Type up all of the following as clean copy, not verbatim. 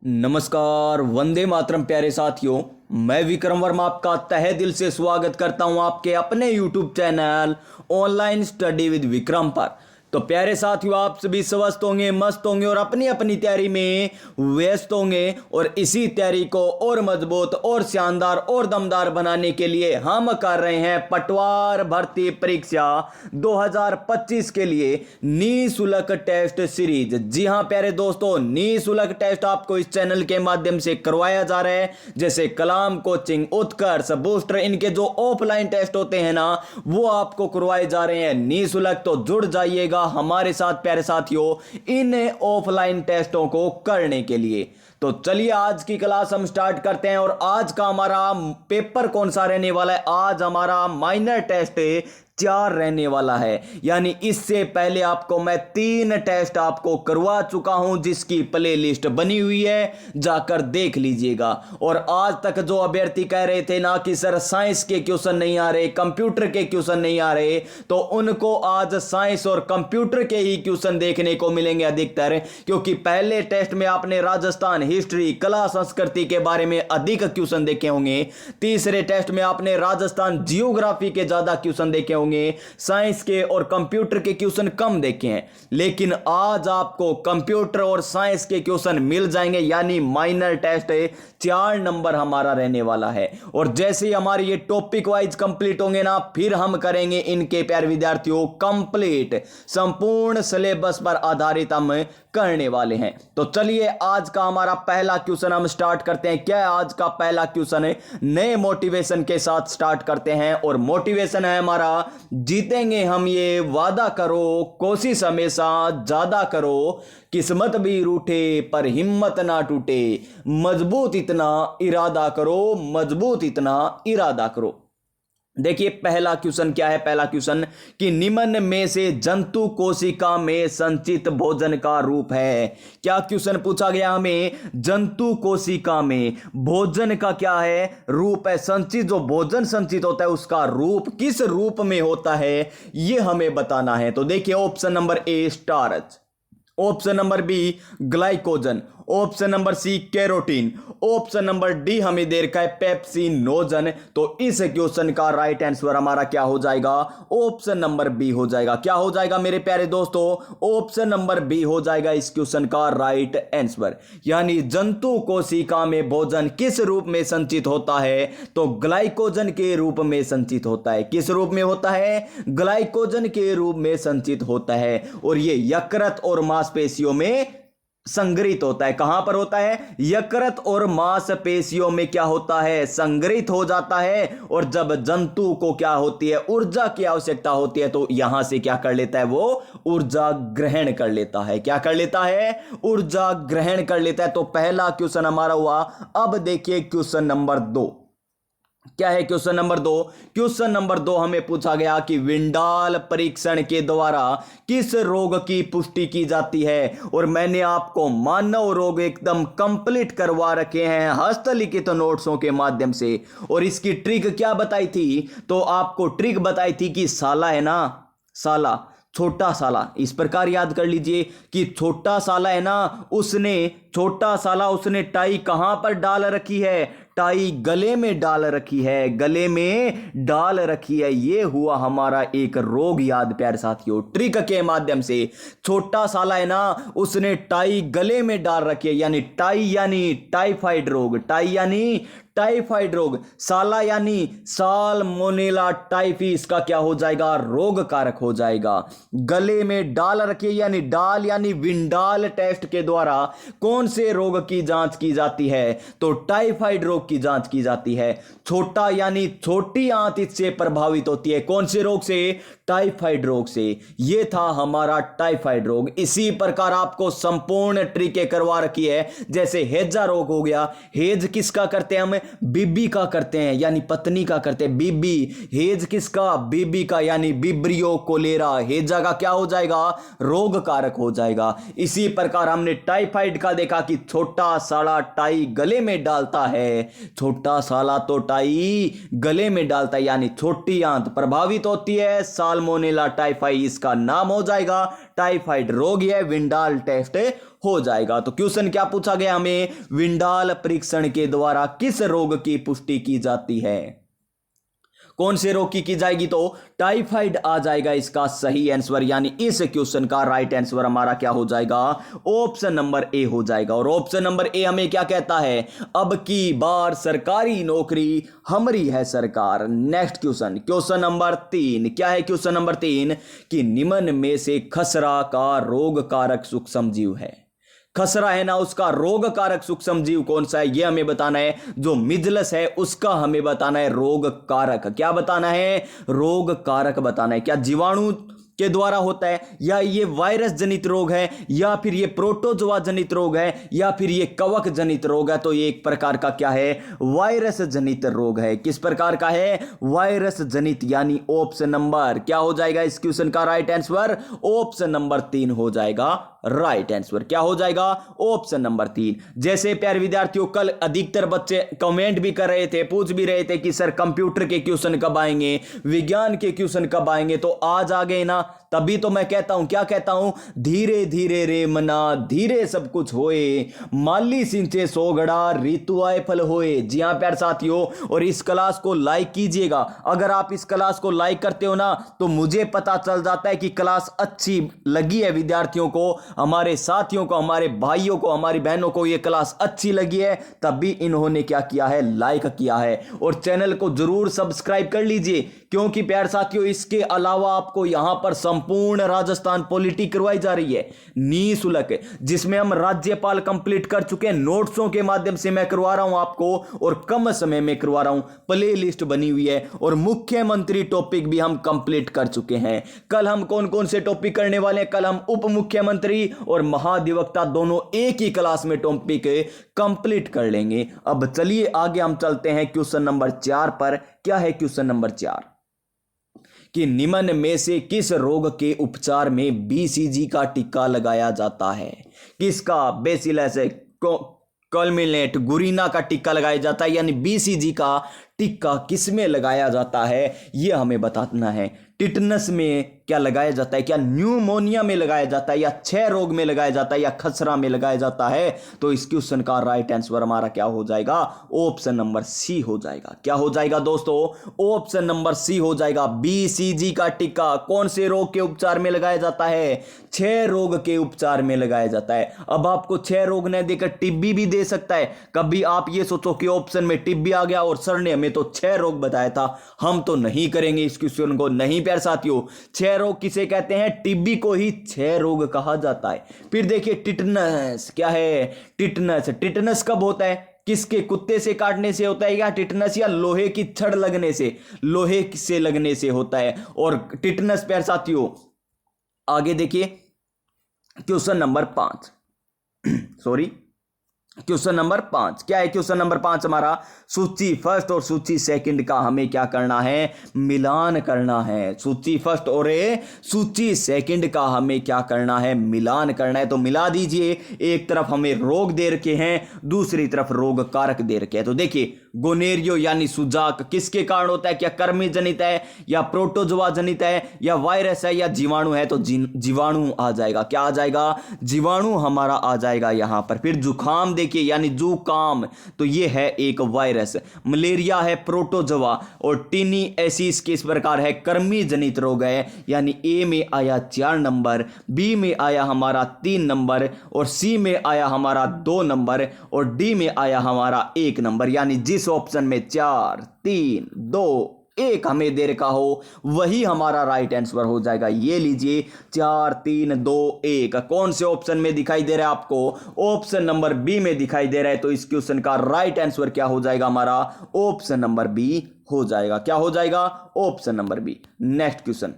नमस्कार, वंदे मातरम प्यारे साथियों। मैं विक्रम वर्मा आपका तहे दिल से स्वागत करता हूं आपके अपने YouTube channel online study with Vikram पर। तो प्यारे साथियों, आप सभी स्वस्थ होंगे, मस्त होंगे और अपनी अपनी तैयारी में व्यस्त होंगे। और इसी तैयारी को और मजबूत और शानदार और दमदार बनाने के लिए हम कर रहे हैं पटवार भर्ती परीक्षा 2025 के लिए निःशुल्क टेस्ट सीरीज। जी हां प्यारे दोस्तों, निःशुल्क टेस्ट आपको इस चैनल के माध्यम से करवाया जा रहा है। जैसे कलाम कोचिंग, उत्कर्ष, बूस्टर, इनके जो ऑफलाइन टेस्ट होते हैं ना, वो आपको करवाए जा रहे हैं निःशुल्क। तो जुड़ जाइएगा हमारे साथ प्यारे साथियों इन ऑफलाइन टेस्टों को करने के लिए। तो चलिए आज की क्लास हम स्टार्ट करते हैं। और आज का हमारा पेपर कौन सा रहने वाला है? आज हमारा माइनर टेस्ट 4 रहने वाला है। यानी इससे पहले आपको मैं 3 टेस्ट आपको करवा चुका हूं, जिसकी प्ले लिस्ट बनी हुई है, जाकर देख लीजिएगा। और आज तक जो अभ्यर्थी कह रहे थे ना कि सर साइंस के क्वेश्चन नहीं आ रहे, कंप्यूटर के क्वेश्चन नहीं आ रहे, तो उनको आज साइंस और कंप्यूटर के ही क्वेश्चन देखने को मिलेंगे अधिकतर। क्योंकि पहले टेस्ट में आपने राजस्थान, हिस्ट्री, कला, संस्कृति के बारे में अधिक क्वेश्चन देखे होंगे। तीसरे टेस्ट में आपने राजस्थान जियोग्राफी के ज्यादा क्वेश्चन देखे होंगे, साइंस के और कंप्यूटर के क्वेश्चन कम देखे हैं। लेकिन आज आपको कंप्यूटर और साइंस के क्वेश्चन मिल जाएंगे। यानी माइनर टेस्ट 4 नंबर हमारा रहने वाला है। और जैसे ही हमारे ये टॉपिक वाइज कंप्लीट होंगे ना, फिर हम करेंगे इनके प्यारे विद्यार्थियों कंप्लीट, संपूर्ण सिलेबस पर आधारित हम करने वाले हैं। तो चलिए आज का हमारा पहला क्वेश्चन हम स्टार्ट करते हैं। क्या आज का पहला क्वेश्चन है? नए मोटिवेशन के साथ स्टार्ट करते हैं। और मोटिवेशन है हमारा, जीतेंगे हम ये वादा करो, कोशिश हमेशा ज्यादा करो, किस्मत भी रूठे पर हिम्मत ना टूटे, मजबूत इतना इरादा करो, मजबूत इतना इरादा करो। देखिए पहला क्वेश्चन क्या है? पहला क्वेश्चन कि निम्न में से जंतु कोशिका में संचित भोजन का रूप है। क्या क्वेश्चन पूछा गया हमें? जंतु कोशिका में भोजन का क्या है? रूप है। संचित, जो भोजन संचित होता है उसका रूप किस रूप में होता है, यह हमें बताना है। तो देखिए option number A starch, option number B glycogen, option number C carotene, option number D हमें दे रखा है पेप्सिनोजन। तो इस क्वेश्चन का राइट आंसर हमारा क्या हो जाएगा? ऑप्शन नंबर बी हो जाएगा। क्या हो जाएगा मेरे प्यारे दोस्तों? ऑप्शन नंबर बी हो जाएगा इस क्वेश्चन का राइट आंसर। यानी जंतु कोशिका में भोजन किस रूप में संचित होता है? तो ग्लाइकोजन के रूप में संचित होता है। किस रूप में होता है? ग्लाइकोजन के रूप में संचित होता है। और ये यकृत और मांसपेशियों में संग्रहित होता है। कहां पर होता है? यकृत और मांसपेशियों में क्या होता है? संग्रहित हो जाता है। और जब जंतु को क्या होती है, ऊर्जा की आवश्यकता होती है, तो यहां से क्या कर लेता है? वो ऊर्जा ग्रहण कर लेता है। क्या कर लेता है? ऊर्जा ग्रहण कर लेता है। तो पहला क्वेश्चन हमारा हुआ। अब देखिए क्वेश्चन नंबर 2 क्या है? क्वेश्चन नंबर 2, क्वेश्चन नंबर 2 हमें पूछा गया कि विंडाल परीक्षण के द्वारा किस रोग की पुष्टि की जाती है। और मैंने आपको मानव रोग एकदम कंप्लीट करवा रखे हैं हस्तलिखित नोट्सों के माध्यम से। और इसकी ट्रिक क्या बताई थी? तो आपको ट्रिक बताई थी कि साला है ना, साला, छोटा साला, इस प्रकार याद कर लीजिए कि छोटा साला है ना, उसने, छोटा साला उसने टाई कहां पर डाल रखी है? टाई गले में डाल रखी है, गले में डाल रखी है। ये हुआ हमारा एक रोग। याद प्यारे साथियों, ट्रिक के माध्यम से छोटा साला है ना, उसने टाई गले में डाल रखी है। यानी टाई यानी टाइफाइड रोग, टाई यानी टाइफाइड रोग, साला यानी साल्मोनेला टाइफी, इसका क्या हो जाएगा? रोग कारक हो जाएगा। गले में डाल रखिए यानी डाल यानी विंडाल टेस्ट के द्वारा कौन से रोग की जांच की जाती है? तो टाइफाइड रोग की जांच की जाती है। छोटा यानी छोटी आंत इससे प्रभावित होती है। कौन से रोग से? टाइफाइड रोग से। यह था हमारा टाइफाइड रोग। इसी प्रकार आपको संपूर्ण ट्रिकें करवा रखी है। जैसे हेजा रोग हो गया, हेज किसका करते हैं हम? बीबी का करते हैं, यानी पत्नी का करते हैं, बीबी। हेज किसका? बीबी का, यानी बिब्रियो कोलेरा। हेजा का क्या हो जाएगा? रोग कारक हो जाएगा। इसी प्रकार हमने टाइफाइड का देखा कि छोटा साला टाई गले में डालता है। छोटा साला तो टाई गले में डालता है, यानी छोटी आंत प्रभावित होती है, साल साल्मोनेला टाइफाई इसका नाम हो जाएगा। टाइफाइड रोग है, विंडाल टेस्ट हो जाएगा। तो क्वेश्चन क्या पूछा गया हमें, विंडाल परीक्षण के द्वारा किस रोग की पुष्टि की जाती है, कौन से रोग की जाएगी, तो टाइफाइड आ जाएगा इसका सही आंसर। यानी इस क्वेश्चन का राइट आंसर हमारा क्या हो जाएगा, ऑप्शन नंबर ए हो जाएगा। और ऑप्शन नंबर ए हमें क्या कहता है, अब की बार सरकारी नौकरी हमारी है सरकार। नेक्स्ट क्वेश्चन, क्वेश्चन नंबर 3 क्या है, क्वेश्चन नंबर 3 कि निम्न में से खसरा का रोग कारक सूक्ष्म जीव है। खसरा है ना, उसका रोग कारक सूक्ष्म जीव कौन सा है, यह हमें बताना है। जो मिजलस है उसका हमें बताना है रोग कारक। क्या बताना है, रोग कारक बताना है। क्या जीवाणु के द्वारा होता है, या ये वायरस जनित रोग है, या फिर ये प्रोटोजोआ जनित रोग है, या फिर ये कवक जनित रोग है। तो ये एक प्रकार का क्या है, वायरस जनित रोग है। किस प्रकार का है, वायरस जनित। यानी ऑप्शन नंबर क्या हो जाएगा इस क्वेश्चन का राइट आंसर, ऑप्शन नंबर 3 हो जाएगा राइट आंसर। क्या हो जाएगा, ऑप्शन नंबर 3। जैसे प्यारे विद्यार्थियों, कल अधिकतर बच्चे कमेंट भी कर रहे थे, पूछ भी रहे थे कि सर कंप्यूटर के क्वेश्चन कब आएंगे, विज्ञान के क्वेश्चन कब आएंगे। तो आज आ गए ना, तभी तो मैं कहता हूं, क्या कहता हूं, धीरे धीरे रे मना धीरे सब कुछ होए, माली सिंचे सोगड़ा ऋतु आए फल होए। जी हां प्यारे साथियों, और इस क्लास को लाइक कीजिएगा। अगर आप इस क्लास को लाइक करते हो ना, तो मुझे पता चल जाता है कि क्लास अच्छी लगी है विद्यार्थियों को, हमारे साथियों को, हमारे भाइयों को, हमारी बहनों को ये क्लास अच्छी लगी है, तभी इन्होंने क्या किया है, लाइक किया है। और चैनल को जरूर सब्सक्राइब कर लीजिए, क्योंकि प्यारे साथियों इसके अलावा आपको यहां पर संपूर्ण राजस्थान पॉलिटी करवाई जा रही है निःशुल्क, जिसमें हम राज्यपाल कंप्लीट कर चुके हैं। नोट्सों के माध्यम से मैं करवा रहा हूं आपको, और कम समय में करवा रहा हूं। प्ले लिस्ट बनी हुई है, और मुख्यमंत्री टॉपिक भी हम कंप्लीट कर चुके हैं। कल हम कौन कौन से टॉपिक करने वाले हैं, कल हम उप मुख्यमंत्री और महाधिवक्ता दोनों एक ही क्लास में टॉपिक कंप्लीट कर लेंगे। अब चलिए आगे हम चलते हैं क्वेश्चन नंबर 4 पर। क्या है क्वेश्चन नंबर 4 कि निम्न में से किस रोग के उपचार में बीसीजी का टीका लगाया जाता है। किसका, बेसिलस कलमिनेट गुरीना का टीका लगाया जाता है। यानी बीसीजी का टीका किस में लगाया जाता है, यह हमें बताना है। टिटनस में क्या लगाया जाता है, क्या न्यूमोनिया में लगाया जाता है, या क्षय रोग में लगाया जाता है, या खसरा में लगाया जाता है। तो इस क्वेश्चन का राइट आंसर हमारा क्या हो जाएगा, ऑप्शन नंबर सी हो जाएगा। क्या हो जाएगा दोस्तों, ऑप्शन नंबर सी हो जाएगा। बीसीजी का टीका कौन से रोग के उपचार में लगाया जाता है, क्षय रोग के उपचार में लगाया जाता है। अब आपको क्षय रोग ने देकर टिब्बी भी दे सकता है। कभी आप ये सोचो कि ऑप्शन में टिब्बी आ गया और सर ने हमें तो क्षय रोग बताया था, हम तो नहीं करेंगे इस क्वेश्चन को। नहीं प्यारे साथियों, क्षय रोग किसे कहते हैं, टिब्बी को ही क्षय रोग कहा जाता है। फिर देखिए टिटनस, क्या है टिटनस, टिटनस कब होता है, किसके, कुत्ते से काटने से होता है या टिटनस, या लोहे की छड़ लगने से, लोहे से लगने से होता है। और टिटनस प्यारे साथियों, आगे देखिए question number 5 sorry question number 5 क्या है, क्वेश्चन नंबर 5 हमारा सूची फर्स्ट और सूची सेकंड का हमें क्या करना है, मिलान करना है। सूची फर्स्ट और सूची सेकंड का हमें क्या करना है, मिलान करना है। तो मिला दीजिए, एक तरफ हमें रोग दे रखे हैं, दूसरी तरफ रोग कारक दे रखे हैं। तो देखिए गोनेरियो यानी सुजाक किसके कारण होता है, क्या कर्मी जनित है, या प्रोटोजोआ जनित है, या वायरस है, या जीवाणु है। तो जीवाणु आ जाएगा। क्या आ जाएगा, जीवाणु हमारा आ जाएगा यहां पर। फिर जुखाम देखिए यानी जुकाम, तो ये है एक वायरस। मलेरिया है प्रोटोजोआ, और टीनी एसिस किस प्रकार है, कर्मी जनित रोग है। यानी ए में आया 4 नंबर, बी में आया हमारा 3 नंबर, और सी में आया हमारा 2 नंबर, और डी में आया हमारा 1 नंबर। यानी जिस ऑप्शन में 4 3 2 1 हमें दे रखा हो वही हमारा राइट आंसर हो जाएगा। ये लीजिए 4 3 2 1 कौन से ऑप्शन में दिखाई दे रहा है आपको, ऑप्शन नंबर बी में दिखाई दे रहा है। तो इस क्वेश्चन का राइट आंसर क्या हो जाएगा हमारा, ऑप्शन नंबर बी हो जाएगा। क्या हो जाएगा, option number B. Next question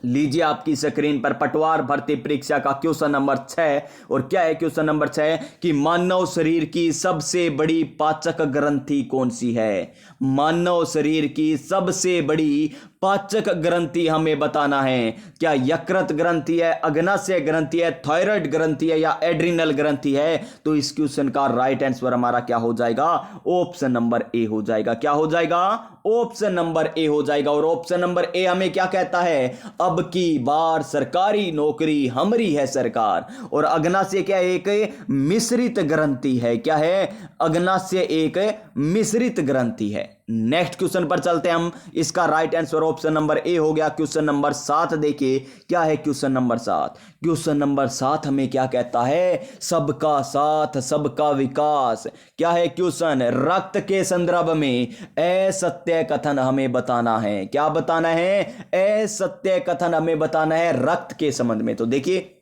लीजिए आपकी स्क्रीन पर, पटवार भर्ती परीक्षा का क्वेश्चन नंबर 6। और क्या है क्वेश्चन नंबर 6 कि मानव शरीर की सबसे बड़ी पाचक ग्रंथि कौन सी है। मानव शरीर की सबसे बड़ी पाचक ग्रंथि हमें बताना है। क्या यकृत ग्रंथि है, अग्नाशय ग्रंथि है, थायराइड ग्रंथि है या एड्रिनल ग्रंथि है? तो इस क्वेश्चन का राइट आंसर हमारा क्या हो जाएगा? ऑप्शन नंबर ए हो जाएगा। क्या हो जाएगा? ऑप्शन नंबर ए हो जाएगा। और ऑप्शन नंबर ए हमें क्या कहता है? अब की बार सरकारी नौकरी हमारी है सरकार। और अग्नाशय क्या है? एक मिश्रित ग्रंथि है। क्या है? अग्नाशय एक मिश्रित ग्रंथि है। नेक्स्ट क्वेश्चन पर चलते हैं हम। इसका राइट आंसर ऑप्शन नंबर ए हो गया। क्वेश्चन नंबर 7 देखिए, क्या है क्वेश्चन नंबर 7? क्वेश्चन नंबर 7 हमें क्या कहता है? सबका साथ सबका विकास। क्या है क्वेश्चन? रक्त के संदर्भ में असत्य कथन हमें बताना है। क्या बताना है? असत्य कथन हमें बताना है रक्त के संबंध में। तो देखिए,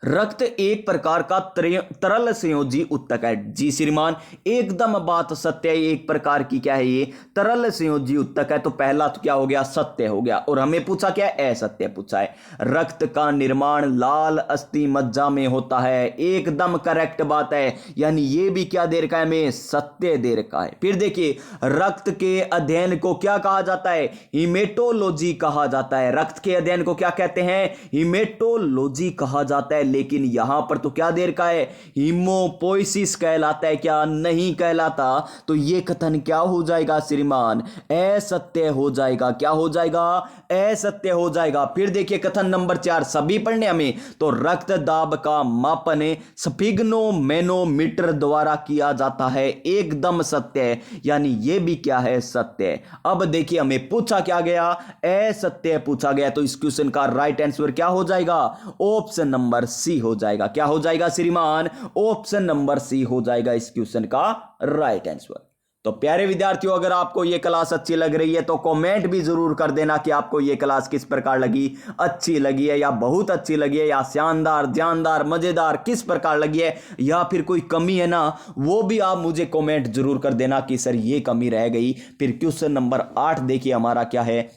रक्त एक प्रकार का तरल संयोजी उत्तक है। जी श्रीमान, एकदम बात सत्य है। एक प्रकार की क्या है? ये तरल संयोजी उत्तक है। तो पहला तो क्या हो गया? सत्य हो गया। और हमें पूछा क्या है? असत्य पूछा है। रक्त का निर्माण लाल अस्थि मज्जा में होता है। एकदम करेक्ट बात है। यानी ये भी क्या दे रखा है हमें? सत्य दे रखा है। फिर देखिए, रक्त के अध्ययन को क्या कहा जाता है? हीमेटोलॉजी कहा जाता है। रक्त के अध्ययन को क्या कहते हैं? हीमेटोलॉजी कहा जाता है। लेकिन यहां पर तो क्या देर का है? हीमोपोइसिस कहलाता है। क्या नहीं कहलाता? तो ये कथन क्या हो जाएगा श्रीमान? असत्य हो जाएगा। क्या हो जाएगा? असत्य हो जाएगा। फिर देखिए कथन नंबर 4 सभी पढ़ने हमें। तो रक्त दाब का मापन स्फिग्नोमेनोमीटर द्वारा किया जाता है। एकदम सत्य। यानी ये भी क्या है? सत्य। अब देखिए हमें पूछा क्या गया? असत्य पूछा गया। तो इस क्वेश्चन का राइट आंसर क्या हो जाएगा? ऑप्शन नंबर सी हो जाएगा। क्या हो जाएगा श्रीमान? ऑप्शन नंबर सी हो जाएगा इस क्वेश्चन का राइट आंसर। तो प्यारे विद्यार्थियों, अगर आपको यह क्लास अच्छी लग रही है तो कमेंट भी जरूर कर देना कि आपको यह क्लास किस प्रकार लगी। अच्छी लगी है या बहुत अच्छी लगी है या शानदार, जानदार, मजेदार, किस प्रकार लगी है, या फिर कोई कमी है ना, वो भी आप मुझे कमेंट जरूर कर देना कि सर ये कमी रह गई। फिर क्वेश्चन नंबर 8 देखिए हमारा क्या है?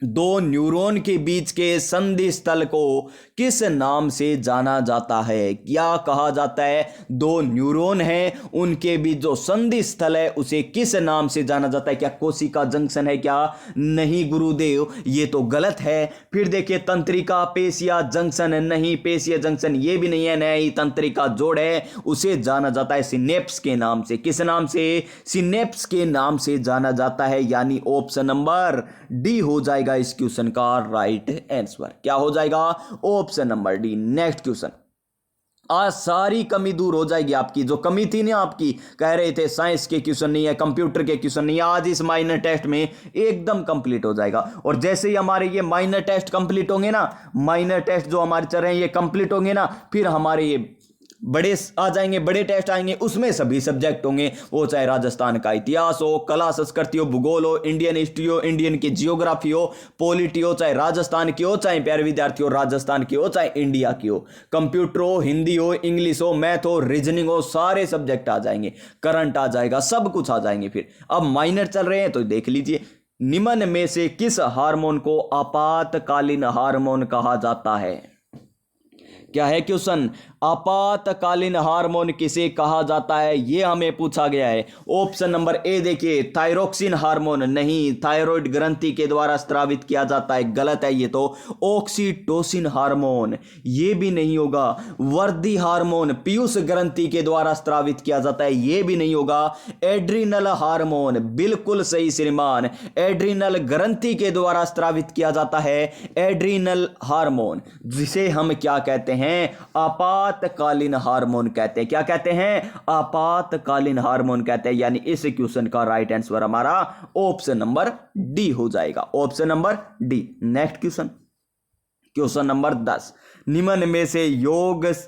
दो न्यूरॉन के बीच के संधि स्थल को किस नाम से जाना जाता है? क्या कहा जाता है? दो न्यूरॉन हैं, उनके बीच जो संधि स्थल है उसे किस नाम से जाना जाता है? क्या कोशिका जंक्शन है? क्या नहीं गुरुदेव, ये तो गलत है। फिर देखिए, तंत्रिका पेशिया जंक्शन नहीं, पेशिया जंक्शन ये भी नहीं है। नई तंत्रिका जोड़ है, उसे जाना जाता है सिनेप्स के नाम से। किस नाम से? सिनेप्स के नाम से जाना जाता है। यानी ऑप्शन नंबर डी हो जाएगा इस क्वेश्चन का राइट आंसर। क्या हो जाएगा? Option number D. Next question. आज सारी कमी दूर हो जाएगी आपकी। जो कमी थी ना, आपकी कह रहे थे साइंस के क्वेश्चन नहीं है, कंप्यूटर के क्वेश्चन नहीं है, आज इस माइनर टेस्ट में एकदम कंप्लीट हो जाएगा। और जैसे ही हमारे ये माइनर टेस्ट कंप्लीट होंगे ना, माइनर टेस्ट जो हमारे चल रहे हैं ये कंप्लीट होंगे ना, फिर हमारे ये बड़े आ जाएंगे, बड़े टेस्ट आएंगे, उसमें सभी सब्जेक्ट होंगे। वो चाहे राजस्थान का इतिहास हो, कला संस्कृति हो, भूगोल हो, इंडियन हिस्ट्री हो, इंडियन की जियोग्राफी हो, पॉलिटी हो, चाहे राजस्थान की हो, चाहे प्यारे विद्यार्थी हो राजस्थान की हो, चाहे इंडिया की हो, कंप्यूटर हो, हिंदी हो, इंग्लिश हो, मैथ हो, रीजनिंग हो, सारे सब्जेक्ट आ जाएंगे, करंट आ जाएगा, सब कुछ आ जाएंगे। फिर अब माइनर चल रहे हैं तो देख लीजिए, निम्न में से किस हार्मोन को आपातकालीन हार्मोन कहा जाता है? क्या है क्वेश्चन? आपातकालीन हार्मोन किसे कहा जाता है, यह हमें पूछा गया है। ऑप्शन नंबर ए देखिए, थायरोक्सिन हार्मोन नहीं, थायराइड ग्रंथि के द्वारा स्रावित किया जाता है, गलत है ये तो। ऑक्सीटोसिन हार्मोन ये भी नहीं होगा। वर्दी हार्मोन पीयूष ग्रंथि के द्वारा स्रावित किया जाता है, ये भी नहीं होगा। एड्रिनल हार्मोन बिल्कुल सही श्रीमान, एड्रिनल ग्रंथि के द्वारा स्रावित किया जाता है एड्रिनल हार्मोन, जिसे हम क्या कहते हैं? आपातकालीन हार्मोन कहते हैं। क्या कहते हैं? आपातकालीन हार्मोन कहते हैं। यानी इस क्वेश्चन का राइट आंसर हमारा ऑप्शन नंबर डी हो जाएगा। Option number D. Next question, question number 10। निम्न में से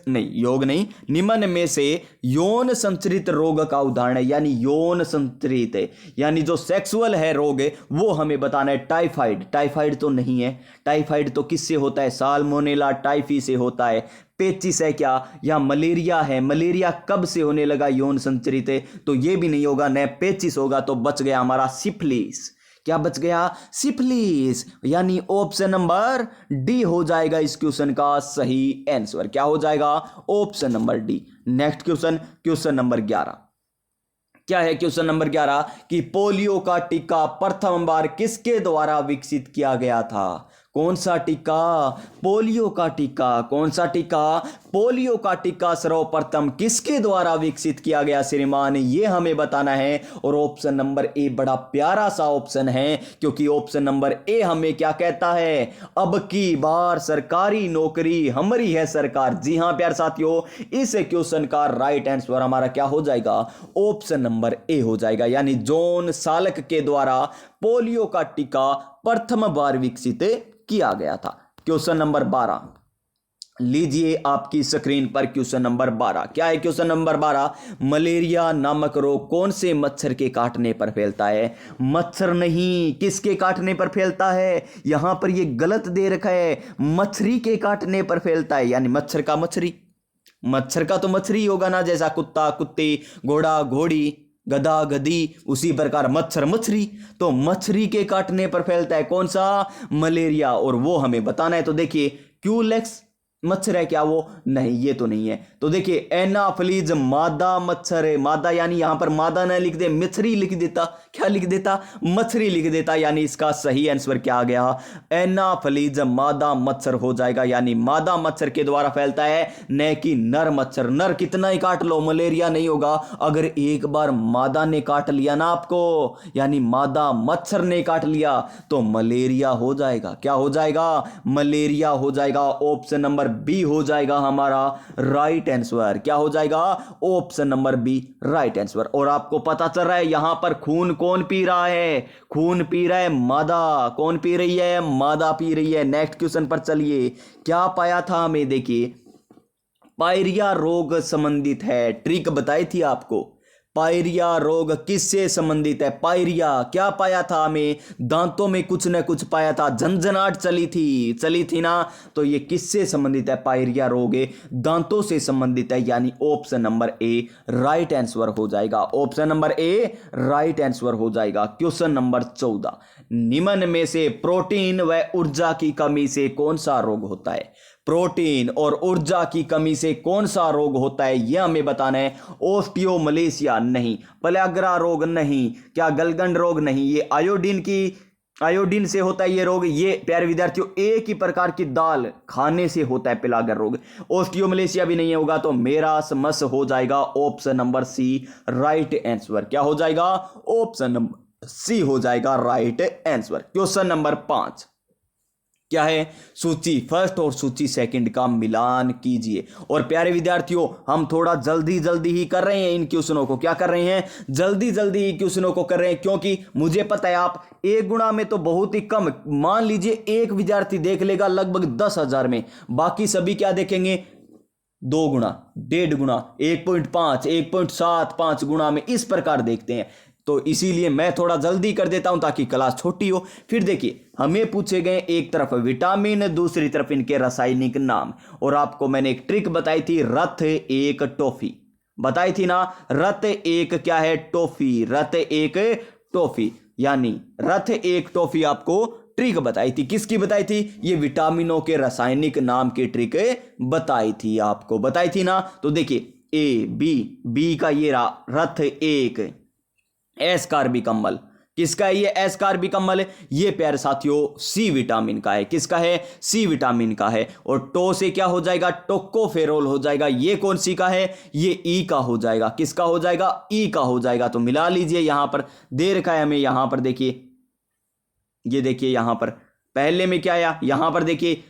निम्न में से यौन संचरित रोग का उदाहरण है। यानी यौन संचरित है, यानी जो सेक्सुअल है रोग है वो हमें बताना है। टाइफाइड, टाइफाइड तो नहीं है। टाइफाइड तो किससे होता है? साल्मोनेला टाइफी से होता है। पेचिस है क्या? या मलेरिया है? मलेरिया कब से होने लगा यौन संचरित है? तो ये भी नहीं होगा, न पेचिस होगा। तो बच गया हमारा सिफिलिस। क्या बच गया? सिफिलिस। यानी ऑप्शन नंबर डी हो जाएगा इस क्वेश्चन का सही आंसर। क्या हो जाएगा? Option number D. Next question, question number 11। क्या है क्वेश्चन नंबर 11 कि पोलियो का टीका प्रथम बार किसके द्वारा विकसित किया गया था? कौन सा टीका? पोलियो का टीका। कौन सा टीका? पोलियो का टीका सर्वप्रथम किसके द्वारा विकसित किया गया श्रीमान, ये हमें बताना है। और ऑप्शन नंबर ए बड़ा प्यारा सा ऑप्शन है, क्योंकि ऑप्शन नंबर ए हमें क्या कहता है? अब की बार सरकारी नौकरी हमारी है सरकार। जी हां प्यारे साथियों, इस क्वेश्चन का राइट आंसर हमारा क्या हो जाएगा? ऑप्शन नंबर ए हो जाएगा, यानी जॉन साल्क के द्वारा पोलियो का टीका प्रथम बार विकसित किया गया था। क्वेश्चन नंबर 12 लीजिए आपकी स्क्रीन पर। क्वेश्चन नंबर 12 क्या है? क्वेश्चन नंबर 12, मलेरिया नामक रोग कौन से मच्छर के काटने पर फैलता है? मच्छर नहीं, किसके काटने पर फैलता है? यहां पर यह गलत दे रखा है, मछली के काटने पर फैलता है, यानी मच्छर का मछली। मच्छर का तो मछली होगा ना, जैसा कुत्ता कुत्ती, घोड़ा घोड़ी, गधा गधी, उसी प्रकार मच्छर मछली। तो मछली के काटने पर फैलता है कौन सा? मलेरिया। और वो हमें बताना है। तो देखिए क्यूलेक्स मच्छर है क्या वो? नहीं, ये तो नहीं है। तो देखिए एनाफ्लीज मादा मच्छर है। मादा यानी यहां पर मादा ना लिख दे, मछली लिख देता। क्या लिख देता? मछली लिख देता। यानी इसका सही आंसर क्या आ गया? एनाफ्लीज मादा मच्छर हो जाएगा, यानी मादा मच्छर के द्वारा फैलता है, न कि नर मच्छर। नर कितना ही काट लो मलेरिया नहीं होगा। अगर एक बार मादा ने काट लिया ना आपको, यानी मादा मच्छर ने काट लिया, तो मलेरिया हो जाएगा। क्या हो जाएगा? मलेरिया हो जाएगा। ऑप्शन नंबर बी हो जाएगा हमारा राइट आंसर। क्या हो जाएगा? Option number B right answer. और आपको पता चल रहा है यहां पर खून कौन पी रहा है? खून पी रहा है मादा। कौन पी रही है? मादा पी रही है। नेक्स्ट क्वेश्चन पर चलिए। क्या पाया था हमें? देखिए पायरिया रोग संबंधित है, ट्रिक बताई थी आपको। पायरिया रोग किससे संबंधित है? पायरिया क्या पाया था हमें? दांतों में कुछ न कुछ पाया था, झंझनाहट चली थी ना। तो ये किससे संबंधित है? पायरिया रोग दांतों से संबंधित है, यानी option number A right answer हो जाएगा। Option number A right answer हो जाएगा। क्वेश्चन नंबर 14, निम्न में से प्रोटीन व ऊर्जा की कमी से कौन सा रोग होता है? प्रोटीन और ऊर्जा की कमी से कौन सा रोग होता है, यह हमें बताना है। ओस्टियोमलेशिया नहीं, पलैग्रा रोग नहीं, क्या गलगंड रोग नहीं, ये आयोडीन से होता है ये रोग। ये प्यारे विद्यार्थियों एक ही प्रकार की दाल खाने से होता है पिलागर रोग। ओस्टियोमलेशिया भी नहीं होगा, तो मेरा समस हो जाएगा option number C right answer. क्या हो जाएगा? ऑप्शन नंबर सी हो जाएगा राइट आंसर। क्वेश्चन नंबर 5 क्या है? सूची फर्स्ट और सूची सेकंड का मिलान कीजिए। और प्यारे विद्यार्थियों हम थोड़ा जल्दी ही कर रहे हैं इन क्वेश्चनों को। क्या कर रहे हैं? जल्दी ही क्वेश्चनों को कर रहे हैं, क्योंकि मुझे पता है आप एक गुणा में तो बहुत ही कम, मान लीजिए एक विद्यार्थी देख लेगा लगभग 10,000 में, बाकी सभी क्या देखेंगे? 2 गुणा, 1.5 गुणा, 1.5, 1.7, 5 गुणा में, इस प्रकार देखते हैं। तो इसीलिए मैं थोड़ा जल्दी कर देता हूं ताकि क्लास छोटी हो। फिर देखिए हमें पूछे गए एक तरफ विटामिन, दूसरी तरफ इनके रासायनिक नाम। और आपको मैंने एक ट्रिक बताई थी, रथ एक टॉफी बताई थी ना। रथ एक क्या है? टॉफी। रथ एक टॉफी, यानी रथ एक टॉफी आपको ट्रिक बताई थी। किसकी बताई थी? ये विटामिनों के रासायनिक नाम की ट्रिक बताई थी, आपको बताई थी ना। तो देखिए ए बी का ये रथ एक, एस कार्बिक अम्ल किसका है? ये एस कार्बिक अम्ल ये प्यारे साथियों सी विटामिन का है। किसका है? सी विटामिन का है। और टो से क्या हो जाएगा? टोकोफेरोल हो जाएगा। ये कौन सी का है? ये ई का हो जाएगा। किसका हो जाएगा? ई का हो जाएगा। तो मिला लीजिए, यहां पर दे रखा है हमें, यहां पर देखिए, ये देखिए यहां पर पहले में क्या आया? यहां पर देखिए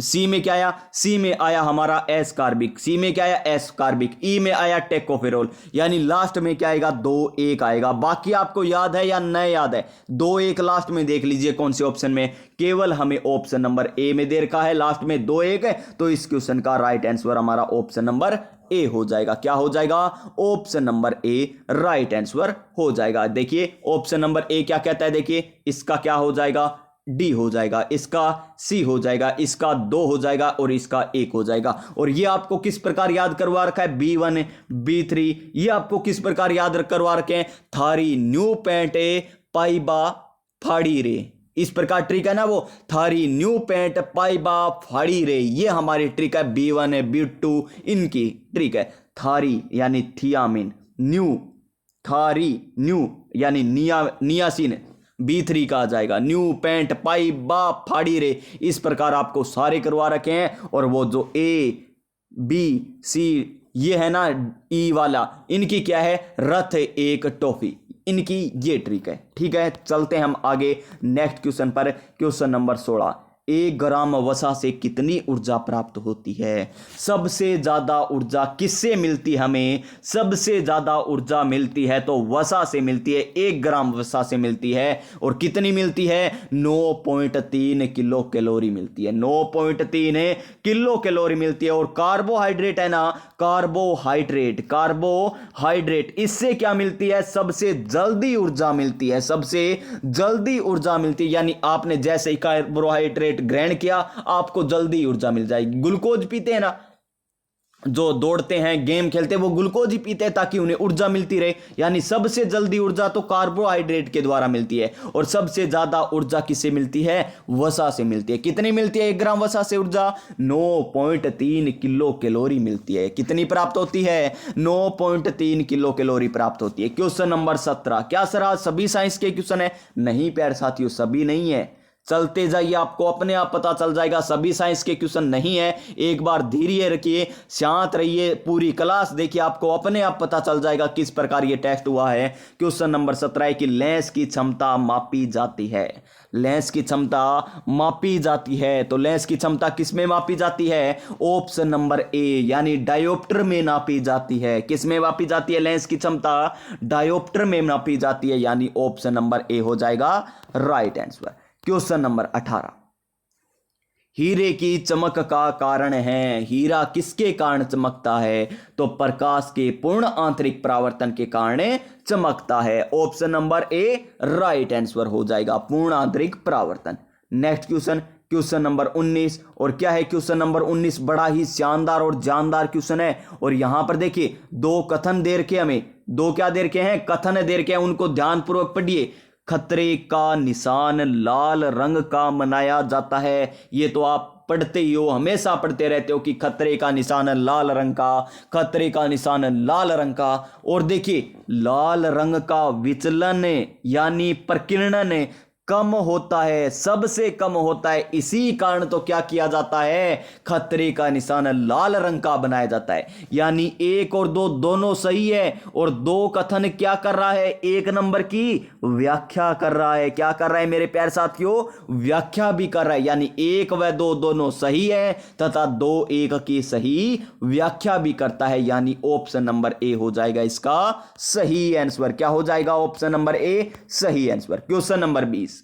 सी में क्या आया? सी में आया हमारा एस कार्बिक। सी में क्या आया? एस कार्बिक। ई में आया टेकोफेरोल। यानी लास्ट में क्या आएगा? 2-1 आएगा। बाकी आपको याद है या नहीं याद है? 2-1 लास्ट में देख लीजिए कौन से ऑप्शन में। केवल हमें ऑप्शन नंबर ए में दे रखा है, लास्ट में 2-1 है। तो इस क्वेश्चन का राइट आंसर हमारा ऑप्शन नंबर ए हो जाएगा। क्या हो जाएगा? Option number A right answer हो जाएगा। देखिए ऑप्शन नंबर ए क्या कहता है? देखिए इसका क्या हो जाएगा? डी हो जाएगा, इसका सी हो जाएगा, इसका 2 हो जाएगा और इसका 1 हो जाएगा। और ये आपको किस प्रकार याद करवा रखा है? B1 B3 ये आपको किस प्रकार याद करवा रखे हैं? थारी न्यू पेंट पाइबा फाड़ी रे, इस प्रकार ट्रिक है ना वो, थारी न्यू पेंट पाइबा फाड़ी रे, ये हमारी ट्रिक है। B1 B2 इनकी ट्रिक है। थारी यानी थियामिन, न्यू खारी न्यू यानी नियासिन B3 का आ जाएगा। न्यू पेंट पाइप बा फाड़ी रे, इस प्रकार आपको सारे करवा रखे हैं। और वो जो A B C ये है ना ई वाला, इनकी क्या है, रथ एक टॉफी, इनकी ये ट्रिक है। ठीक है, चलते हैं हम आगे नेक्स्ट क्वेश्चन पर। क्वेश्चन नंबर 16, 1 ग्राम वसा से कितनी ऊर्जा प्राप्त होती है? सबसे ज्यादा ऊर्जा किससे मिलती है हमें? सबसे ज्यादा ऊर्जा मिलती है तो वसा से मिलती है, 1 ग्राम वसा से मिलती है। और कितनी मिलती है? 9.3 किलो कैलोरी मिलती है, 9.3 किलो कैलोरी मिलती है। और कार्बोहाइड्रेट है ना, कार्बोहाइड्रेट इससे क्या मिलती है? सबसे जल्दी ऊर्जा मिलती है, सबसे जल्दी ऊर्जा मिलती है। यानी आपने जैसे ही कार्बोहाइड्रेट ग्रहण किया आपको जल्दी ऊर्जा मिल जाएगी। ग्लूकोज पीते हैं ना, जो दौड़ते हैं गेम खेलते हैं वो ग्लूकोज ही पीते हैं ताकि उन्हें ऊर्जा मिलती रहे। यानी सबसे जल्दी ऊर्जा तो कार्बोहाइड्रेट के द्वारा मिलती है। और सबसे ज्यादा ऊर्जा किससे मिलती है? वसा से मिलती है। कितनी मिलती है 1 ग्राम वसा से ऊर्जा? 9.3 किलो कैलोरी मिलती है। कितनी प्राप्त होती है? 9.3 किलो कैलोरी प्राप्त होती है। क्वेश्चन नंबर 17, क्या सर आज सभी साइंस के क्वेश्चन है? नहीं प्यारे साथियों, सभी नहीं है, चलते जाइए आपको अपने आप पता चल जाएगा। सभी साइंस के क्वेश्चन नहीं है, एक बार धीरे रखिए, शांत रहिए, पूरी क्लास देखिए, आपको अपने आप पता चल जाएगा किस प्रकार ये टेस्ट हुआ है। क्वेश्चन नंबर 17 है कि लेंस की क्षमता मापी जाती है। लेंस की क्षमता मापी जाती है, तो लेंस की क्षमता किस में मापी जाती है? ऑप्शन नंबर ए यानी डायोप्टर में नापी जाती है। किस में मापी जाती है लेंस की क्षमता? डायोप्टर में नापी जाती है, यानी ऑप्शन नंबर ए हो जाएगा राइट आंसर। क्वेश्चन नंबर 18, हीरे की चमक का कारण है। हीरा किसके कारण चमकता है? तो प्रकाश के पूर्ण आंतरिक परावर्तन के कारण चमकता है। Option number A right answer हो जाएगा, पूर्ण आंतरिक परावर्तन। Next question, question number 19। और क्या है क्वेश्चन नंबर 19? बड़ा ही शानदार और जानदार क्वेश्चन है। और यहां पर देखिए 2 कथन दे रखे हमें, 2 क्या दे रखे हैं? कथन दे रखे हैं, उनको ध्यानपूर्वक पढ़िए। खतरे का निशान लाल रंग का मनाया जाता है। ये तो आप पढ़ते ही हो, हमेशा पढ़ते रहते हो कि खतरे का निशान लाल रंग का, खतरे का निशान लाल रंग का। और देखिए लाल रंग का विचलन यानी प्रकीर्णन कम होता है, सबसे कम होता है। इसी कारण तो क्या किया जाता है? खतरे का निशान लाल रंग का बनाया जाता है। यानी 1 और 2 दोनों सही है। और 2 कथन क्या कर रहा है? 1 नंबर की व्याख्या कर रहा है। क्या कर रहा है मेरे प्यारे साथियों? व्याख्या भी कर रहा है। यानी 1 व 2 दोनों सही है तथा 2 1 की सही व्याख्या भी करता है। यानी ऑप्शन नंबर ए हो जाएगा इसका सही आंसर। क्या हो जाएगा? ऑप्शन नंबर ए सही आंसर। क्वेश्चन नंबर 20,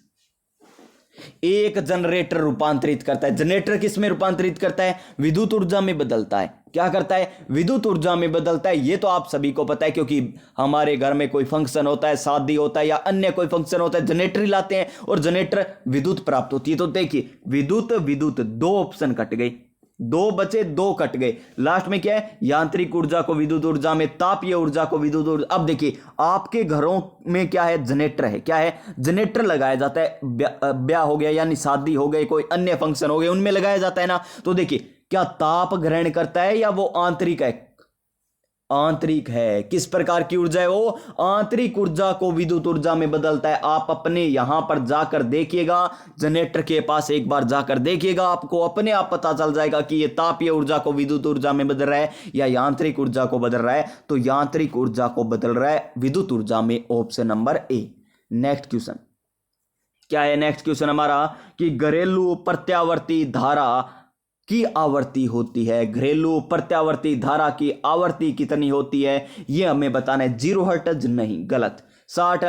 एक जनरेटर रूपांतरित करता है। जनरेटर किस में रूपांतरित करता है? विद्युत ऊर्जा में बदलता है। क्या करता है? विद्युत ऊर्जा में बदलता है। ये तो आप सभी को पता है, क्योंकि हमारे घर में कोई फंक्शन होता है, शादी होता है या अन्य कोई फंक्शन होता है, जनरेटर लाते हैं और जनरेटर विद्युत प्राप्त होती है। तो देखिए विद्युत 2 ऑप्शन कट गए, 2 बचे, 2 कट गए। लास्ट में क्या है? यांत्रिक ऊर्जा को विद्युत ऊर्जा में, तापीय ऊर्जा को विद्युत ऊर्जा। अब देखिए आपके घरों में क्या है? जनरेटर है। क्या है? जनरेटर लगाया जाता है। ब्याह हो गया यानी शादी हो गई, कोई अन्य फंक्शन हो गए, उनमें लगाया जाता है ना। तो देखिए क्या ताप ग्रहण करता है या वो आंतरिक है? आंतरिक है। किस प्रकार की ऊर्जा है वो? आंतरिक ऊर्जा को विद्युत ऊर्जा में बदलता है। आप अपने यहां पर जाकर देखिएगा, जनरेटर के पास एक बार जाकर देखिएगा, आपको अपने आप पता चल जाएगा कि ये तापीय ऊर्जा को विद्युत ऊर्जा में बदल रहा है या यांत्रिक ऊर्जा को बदल रहा है। तो यांत्रिक ऊर्जा को बदल रहा है विद्युत ऊर्जा में, ऑप्शन नंबर ए। नेक्स्ट क्वेश्चन क्या है? नेक्स्ट क्वेश्चन हमारा कि घरेलू प्रत्यावर्ती धारा की आवृत्ति होती है। घरेलू प्रत्यावर्ती धारा की आवृत्ति कितनी होती है ये हमें बताना है। 0 हर्ट्ज नहीं, गलत। 60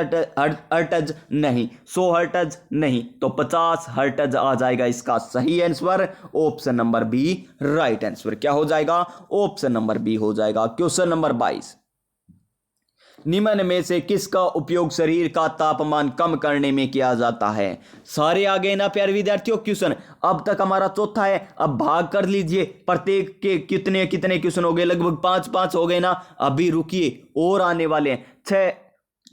हर्ट्ज नहीं, 100 हर्ट्ज नहीं, तो 50 हर्ट्ज आ जाएगा इसका सही answer. Option number B right answer. क्या हो जाएगा? ऑप्शन नंबर बी हो जाएगा। क्वेश्चन नंबर 22, निम्न में से किसका उपयोग शरीर का तापमान कम करने में किया जाता है? सारे आ गए ना प्यारे विद्यार्थियों क्वेश्चन। अब तक हमारा चौथा है, अब भाग कर लीजिए। प्रत्येक के कितने कितने क्वेश्चन हो गए? लगभग 5 हो गए ना। अभी रुकिए और आने वाले हैं 6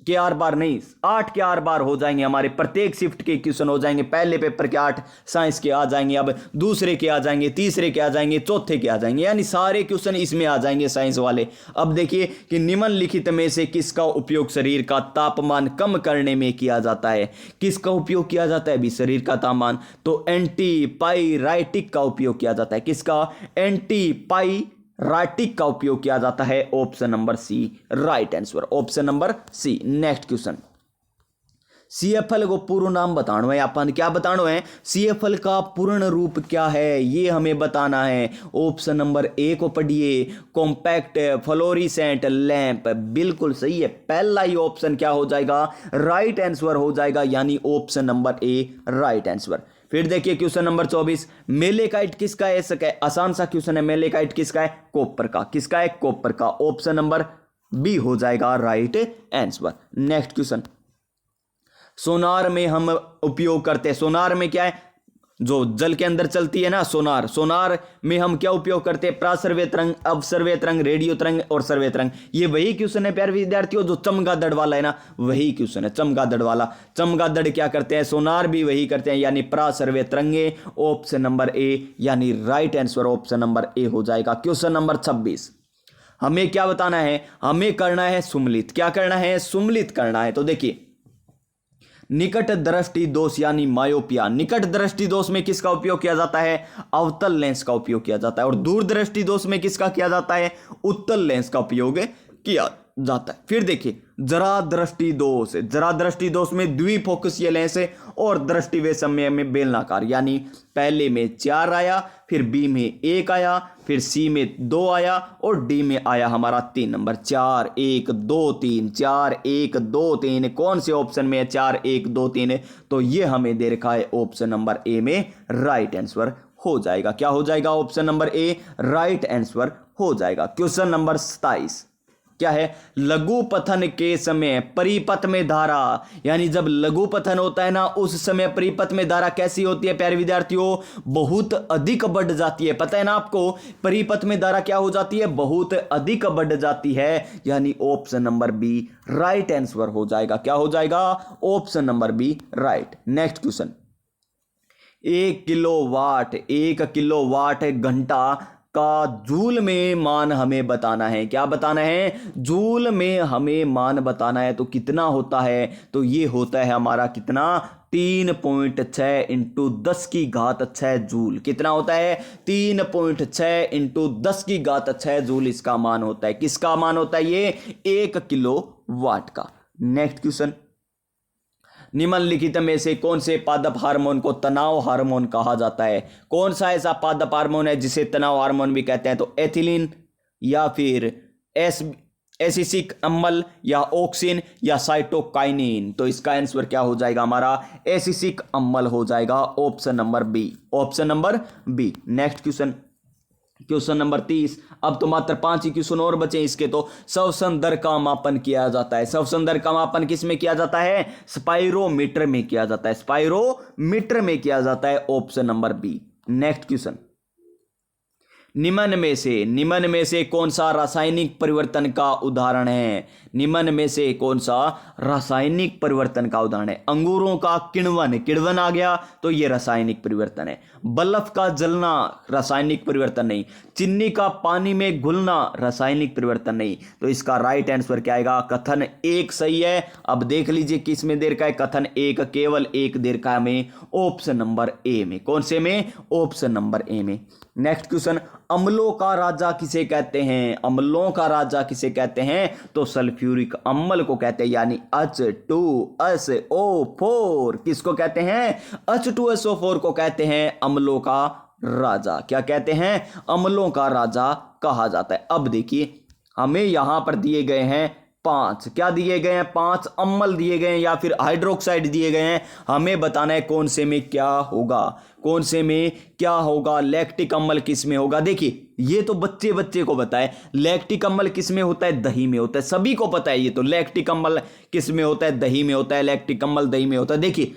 के आर बार नहीं, 8 के आर बार हो जाएंगे हमारे, प्रत्येक शिफ्ट के क्वेश्चन हो जाएंगे। पहले पेपर के 8 साइंस के आ जाएंगे, अब दूसरे के आ जाएंगे, तीसरे के आ जाएंगे, चौथे के आ जाएंगे, यानी सारे क्वेश्चन इसमें आ जाएंगे साइंस वाले। अब देखिए कि निम्नलिखित में से किसका उपयोग शरीर का तापमान कम करने में किया जाता है। किसका उपयोग किया जाता है भी शरीर का तापमान? तो एंटीपाइराइटिक का उपयोग किया जाता है। किसका? एंटीपाइराइटिक का उपयोग किया जाता है। Option number C right answer, option number C. Next question, CFL को पूर्ण नाम बताना है अपन, क्या बताना है? सीएफएल का पूर्ण रूप क्या है ये हमें बताना है। ऑप्शन नंबर ए को पढ़िए, कॉम्पैक्ट फ्लोरिसेंट लैंप, बिल्कुल सही है। पहला ही ऑप्शन क्या हो जाएगा? राइट आंसर हो जाएगा, यानी option number A right answer. फिर देखिए क्वेश्चन नंबर 24, मेलेकाइट किसका है? ऐसा आसान सा क्वेश्चन है। मेलेकाइट किसका है? कॉपर का। किसका है? कॉपर का। ऑप्शन नंबर बी हो जाएगा राइट आंसर। नेक्स्ट क्वेश्चन, सोनार में हम उपयोग करते हैं, सोनार में क्या है? जो जल के अंदर चलती है ना सोनार, सोनार में हम क्या उपयोग करते हैं? प्रासर्वे तरंग, अवसर्वे तरंग, रेडियो तरंग और सर्वे तरंग। ये वही क्वेश्चन है प्यारे विद्यार्थियों जो चमगादड़ वाला है ना, वही क्वेश्चन है चमगादड़ वाला। चमगादड़ क्या करते हैं? सोनार भी वही करते हैं, यानी प्रासर्वे तरंगे। ऑप्शन नंबर ए, यानी राइट आंसर ऑप्शन नंबर ए हो जाएगा। क्वेश्चन नंबर 26, हमें क्या बताना है? हमें करना है सुम्मिलित। क्या करना है? सुम्मिलित करना है। तो देखिए, निकट दृष्टि दोष यानी मायोपिया, निकट दृष्टि दोष में किसका उपयोग किया जाता है? अवतल लेंस का उपयोग किया जाता है। और दूर दृष्टि दोष में किसका किया जाता है? उत्तल लेंस का उपयोग किया जाता है। फिर देखिए जरा दृष्टि दोष, जरा दृष्टि दोष में द्विफोकसीय लेंस है और दृष्टि वे समय में बेलनाकार, यानी पहले में 4 आया, फिर बी में 1 आया, फिर सी में 2 आया और डी में आया हमारा 3 नंबर। 4 1 2 3, 4 1 2 3, कौन से ऑप्शन में है 4 1 2 3? तो ये हमें दे रखा है ऑप्शन नंबर ए में राइट आंसर हो जाएगा। क्या हो जाएगा? Option number A right answer हो जाएगा। क्वेश्चन नंबर 27 क्या है? लघु पथन के समय परिपथ में धारा, यानी जब लघु पथन होता है ना उस समय परिपथ में धारा कैसी होती है प्यारे विद्यार्थियों? बहुत अधिक बढ़ जाती है। पता है ना आपको, परिपथ में धारा क्या हो जाती है? बहुत अधिक बढ़ जाती है, यानी option number B right answer हो जाएगा। क्या हो जाएगा? Option number B right. Next question, 1 kilowatt घंटा का जूल में मान हमें बताना है। क्या बताना है? जूल में हमें मान बताना है। तो कितना होता है? तो ये होता है हमारा कितना? 3.6 इंटू 10 की घात 6 जूल। कितना होता है? 3.6 इंटू 10 की घात 6 जूल इसका मान होता है। किसका मान होता है? ये 1 किलोवाट का। नेक्स्ट क्वेश्चन, निम्नलिखित में से कौन से पादप हार्मोन को तनाव हार्मोन कहा जाता है? कौन सा ऐसा पादप हार्मोन है जिसे तनाव हार्मोन भी कहते हैं? तो एथिलीन या फिर एसिटिक अम्ल या ऑक्सिन या साइटोकाइनिन। तो इसका आंसर क्या हो जाएगा हमारा? एसिटिक अम्ल हो जाएगा। Option number B, option number B. Next question, question number 30। अब तो मात्र 5 ही क्वेश्चन और बचे इसके। तो श्वसन दर का मापन किया जाता है। श्वसन दर का मापन किस में किया जाता है? स्पाइरोमीटर में किया जाता है। स्पाइरोमीटर में किया जाता है। Option number B. Next question, निम्न में से कौन सा रासायनिक परिवर्तन का उदाहरण है? निम्न में से कौन सा रासायनिक परिवर्तन का उदाहरण है? अंगूरों का किण्वन आ गया तो ये रासायनिक परिवर्तन है। बल्ब का जलना रासायनिक परिवर्तन नहीं। चीनी का पानी में घुलना रासायनिक परिवर्तन नहीं। तो इसका राइट आंसर क्या आएगा? कथन 1 सही है। अब देख लीजिए किस में दे रखा है? कथन 1 केवल 1 दे रखा है में, ऑप्शन नंबर ए में। कौन से में? ऑप्शन नंबर ए में। नेक्स्ट क्वेश्चन, अम्लों का राजा किसे कहते हैं? अम्लों का राजा किसे कहते हैं? तो सल्फ्यूरिक अम्ल को कहते हैं, यानी H2SO4। किसको कहते हैं? H2SO4 को कहते हैं अम्लों का राजा। क्या कहते हैं? अम्लों का राजा कहा जाता है। अब देखिए हमें यहां पर दिए गए हैं 5, क्या दिए गए हैं? 5 अम्ल दिए गए हैं या फिर हाइड्रोक्साइड दिए गए हैं। हमें बताना है कौन से में क्या होगा, कौन से में क्या होगा। लैक्टिक अम्ल किस में होगा? देखिए ये तो बच्चे को बताए। लैक्टिक अम्ल किस में होता है? दही में होता है। सभी को पता है ये तो। लैक्टिक अम्ल किस में होता है? दही में होता है। लैक्टिक अम्ल दही में होता है। देखिए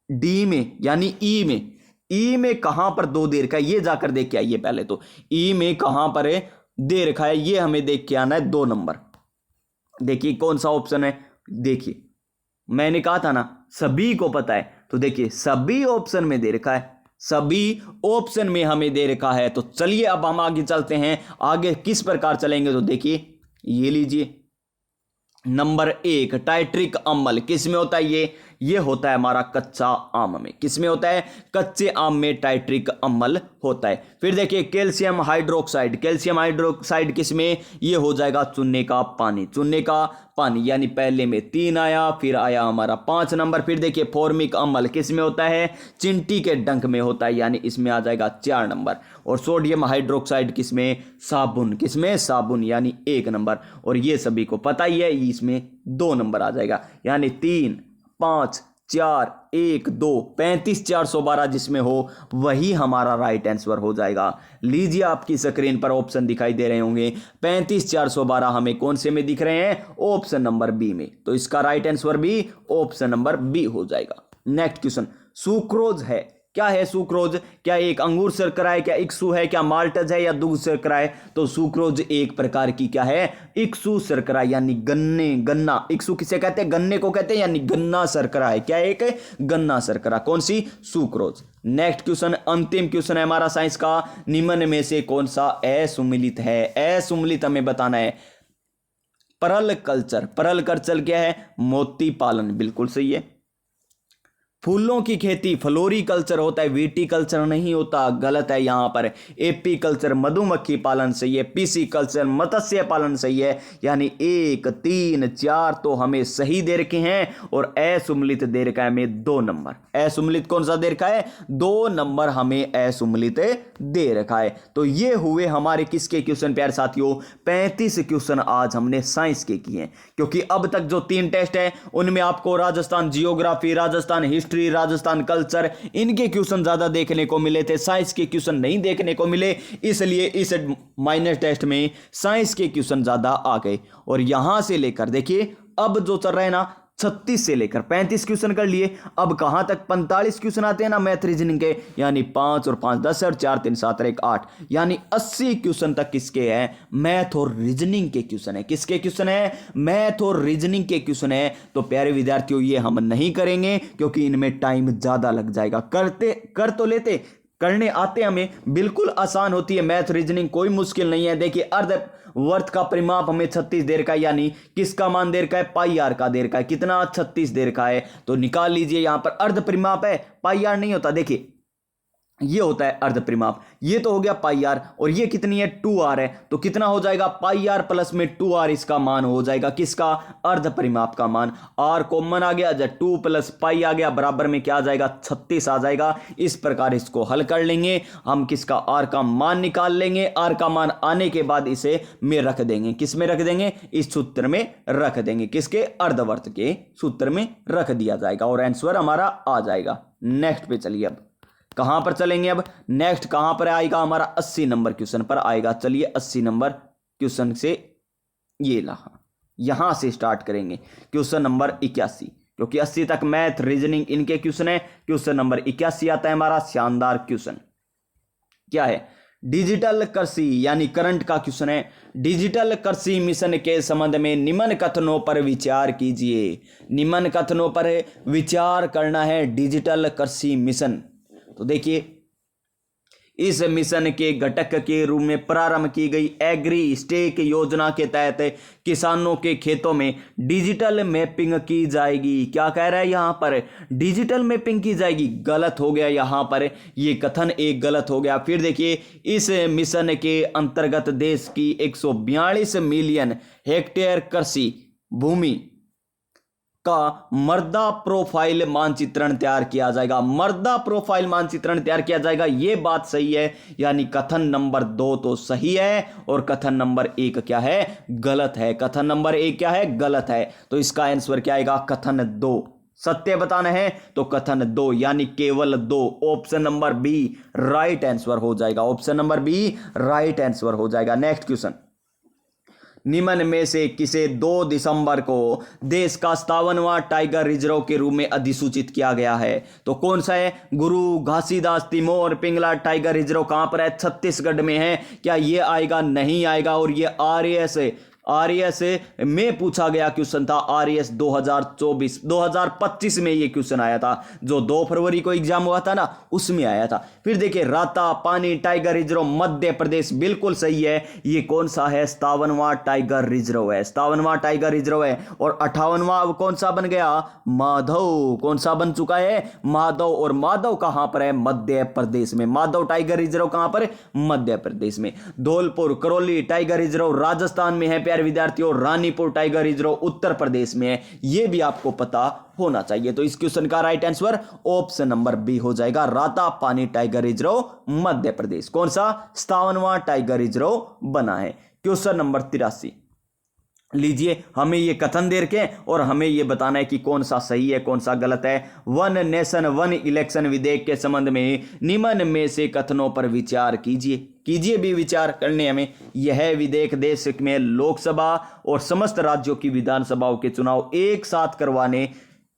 डी में यानी ई में, ई में कहां पर 2 दे रखा है ये जाकर देख के आइए पहले। तो ई में कहां पर है दे रखा है ये हमें देख के आना है 2 नंबर। देखिए कौन सा ऑप्शन है? देखिए मैंने कहा था ना सभी को पता है, तो देखिए सभी ऑप्शन में दे रखा है, सभी ऑप्शन में हमें दे रखा है। तो चलिए अब हम आगे चलते हैं। आगे किस प्रकार चलेंगे, तो देखिए ये लीजिए नंबर 1 टाइट्रिक अम्ल किस में होता है, ये होता है हमारा कच्चा आम में। किस में होता है, कच्चे आम में टाइट्रिक अम्ल होता है। फिर देखिए कैल्शियम हाइड्रोक्साइड, कैल्शियम हाइड्रोक्साइड किस में, ये हो जाएगा चूने का पानी, चूने का पानी, यानी पहले में 3 आया, फिर आया हमारा 5 नंबर। फिर देखिए फॉर्मिक अम्ल किस में होता है, चिंटी के डंक में होता है, यानी इसमें आ जाएगा 4 नंबर। और सोडियम हाइड्रोक्साइड किस में, साबुन, किस में, साबुन, यानी 1 नंबर। और ये सभी को पता ही है, इसमें 2 नंबर आ जाएगा, यानी 3 5 4 1 2 35 412 जिसमें हो वही हमारा राइट आंसर हो जाएगा। लीजिए आपकी स्क्रीन पर ऑप्शन दिखाई दे रहे होंगे, 35 412 हमें कौन से में दिख रहे हैं, ऑप्शन नंबर बी में। तो इसका राइट आंसर भी ऑप्शन नंबर बी हो जाएगा। नेक्स्ट क्वेश्चन, सुक्रोज है, क्या है सुक्रोज, क्या एक अंगूर शर्करा है, क्या इक्सू है, क्या माल्टज है, या दुग्ध शर्करा है। तो सुक्रोज एक प्रकार की क्या है, इक्सू शर्करा, यानी गन्ना, इक्सू किसे कहते हैं, गन्ने को कहते हैं, यानी गन्ना शर्करा है। क्या है, एक गन्ना शर्करा, कौन सी, सुक्रोज। नेक्स्ट क्वेश्चन, अंतिम क्वेश्चन है हमारा साइंस का, निम्न में से कौन सा असुमिलित है, असुमिलित हमें बताना है। परल कल्चर, परल कल्चर क्या है, मोती पालन, बिल्कुल सही है। फूलों की खेती फ्लोरी कल्चर होता है, वीटी कल्चर नहीं होता, गलत है यहां पर। एपी कल्चर मधुमक्खी पालन सही है, पीसी कल्चर मत्स्य पालन सही है, यानी 1 3 4 तो हमें सही दे रखे हैं। और असुमिलित दे रखा है हमें 2 नंबर, असुमिलित कौन सा दे रखा है, 2 नंबर हमें असुमिलित दे रखा है। तो ये हुए हमारे किसके क्वेश्चन प्यारे साथियों, 35 क्वेश्चन आज हमने साइंस के किए हैं। क्योंकि अब तक जो 3 टेस्ट है उनमें आपको Rajasthan geography, Rajasthan history, Rajasthan culture, इनके क्वेश्चन ज्यादा देखने को मिले थे, साइंस के क्वेश्चन नहीं देखने को मिले, इसलिए इस माइनर टेस्ट में साइंस के क्वेश्चन ज्यादा आ गए। और यहां से लेकर देखिए अब जो चल रहा है ना, 36 से लेकर 35 क्वेश्चन कर लिए, अब कहां तक 45 क्वेश्चन आते हैं ना मैथ रीजनिंग के, यानी 5 और 5 10 और 4 3 7 और 1 8, यानी 80 क्वेश्चन तक किसके हैं, मैथ और रीजनिंग के क्वेश्चन है। किसके क्वेश्चन है, मैथ और रीजनिंग के क्वेश्चन है। तो प्यारे विद्यार्थियों ये हम नहीं करेंगे क्योंकि इनमें टाइम ज्यादा लग जाएगा। कर तो लेते, करने आते हमें, बिल्कुल आसान होती है मैथ रीजनिंग, कोई मुश्किल नहीं है। देखिए अर्ध वर्त का परिमाप हमें 36 दे रखा है, यानी किसका मान दे रखा है, पाई आर का दे रखा है, कितना 36 दे रखा है। तो निकाल लीजिए, यहां पर अर्ध परिमाप है, पाई आर नहीं होता, देखिए ये होता है अर्ध परिमाप। ये तो हो गया पाई आर, और ये कितनी है, 2r है, तो कितना हो जाएगा, पाई आर प्लस में 2r इसका मान हो जाएगा, किसका, अर्ध परिमाप का मान। r कॉमन आ गया, 2 प्लस पाई आ गया, बराबर में क्या आ जाएगा, 36 आ जाएगा। इस प्रकार इसको हल कर लेंगे हम, किसका, r का मान निकाल लेंगे। r का मान आने के बाद इसे में रख देंगे, किस में रख देंगे, इस सूत्र में रख देंगे, किसके, अर्धवर्त के सूत्र में रख दिया जाएगा, और आंसर हमारा आ जाएगा। नेक्स्ट पे चलिए, अब कहां पर चलेंगे, अब नेक्स्ट कहां पर आएगा हमारा, 80 नंबर क्वेश्चन पर आएगा। चलिए 80 नंबर क्वेश्चन से ये रहा, यहां से स्टार्ट करेंगे क्वेश्चन नंबर 81, क्योंकि 80 तक मैथ रीजनिंग इनके क्वेश्चन है। क्वेश्चन नंबर 81 आता है हमारा, शानदार क्वेश्चन क्या है, डिजिटल कृषि यानी करंट का क्वेश्चन है। डिजिटल कृषि मिशन के संबंध में निम्न कथनों पर विचार कीजिए। निम्न कथनों पर विचार करना है, डिजिटल कृषि मिशन। तो देखिए इस मिशन के घटक के रूप में प्रारंभ की गई एग्री स्टेक योजना के तहत किसानों के खेतों में डिजिटल मैपिंग की जाएगी। क्या कह रहा है यहां पर, डिजिटल मैपिंग की जाएगी, गलत हो गया यहां पर, ये कथन एक गलत हो गया। फिर देखिए इस मिशन के अंतर्गत देश की 142 मिलियन हेक्टेयर कृषि भूमि का मृदा प्रोफाइल मानचित्रण तैयार किया जाएगा। मृदा प्रोफाइल मानचित्रण तैयार किया जाएगा, यह बात सही है, यानी कथन नंबर 2 तो सही है और कथन नंबर 1 क्या है, गलत है। कथन नंबर 1 क्या है, गलत है। तो इसका आंसर क्या आएगा, कथन 2। सत्य बताना है तो कथन 2, यानी केवल 2, option number B right answer हो जाएगा। Option number B right answer हो जाएगा। नेक्स्ट क्वेश्चन, निम्न में से किसे 2 दिसंबर को देश का 57वां टाइगर रिजर्व के रूप में अधिसूचित किया गया है। तो कौन सा है, गुरु घासीदास तिमोर पिंगला टाइगर रिजर्व कहां पर है, छत्तीसगढ़ में है। क्या ये आएगा, नहीं आएगा, और ये RAS आरएस में पूछा गया क्वेश्चन था, आरएस 2025 में ये क्वेश्चन आया था, जो 2 फरवरी को एग्जाम हुआ था ना, उसमें आया था। फिर देखिए राता पानी टाइगर रिजर्व मध्य प्रदेश, बिल्कुल सही है। ये कौन सा है? 57वां टाइगर रिजर्व है, 57वां टाइगर रिजर्व है। और 58वां अब कौन सा बन गया? माधव। कौन सा बन चुका है? माधव। और माधव कहां पर है? मध्य प्रदेश में। माधव टाइगर रिजर्व कहां पर? मध्य प्रदेश में। धौलपुर करौली टाइगर रिजर्व राजस्थान में है प्यारे विद्यार्थियों। रानीपुर टाइगर रिजर्व उत्तर प्रदेश में है। यह भी आपको पता होना चाहिए। तो इस क्वेश्चन का right answer option number B हो जाएगा, राता पानी टाइगर रिजर्व मध्य प्रदेश। कौन सा? 57वां टाइगर रिजर्व बना है। क्वेश्चन नंबर 83 लीजिए, हमें ये कथन दे रखे और हमें ये बताना है कि कौन सा सही है कौन सा गलत है। वन नेशन वन इलेक्शन विधेयक के संबंध में निम्न में से कथनों पर विचार कीजिए भी विचार करने हमें। यह विधेयक देश में लोकसभा और समस्त राज्यों की विधानसभाओं के चुनाव एक साथ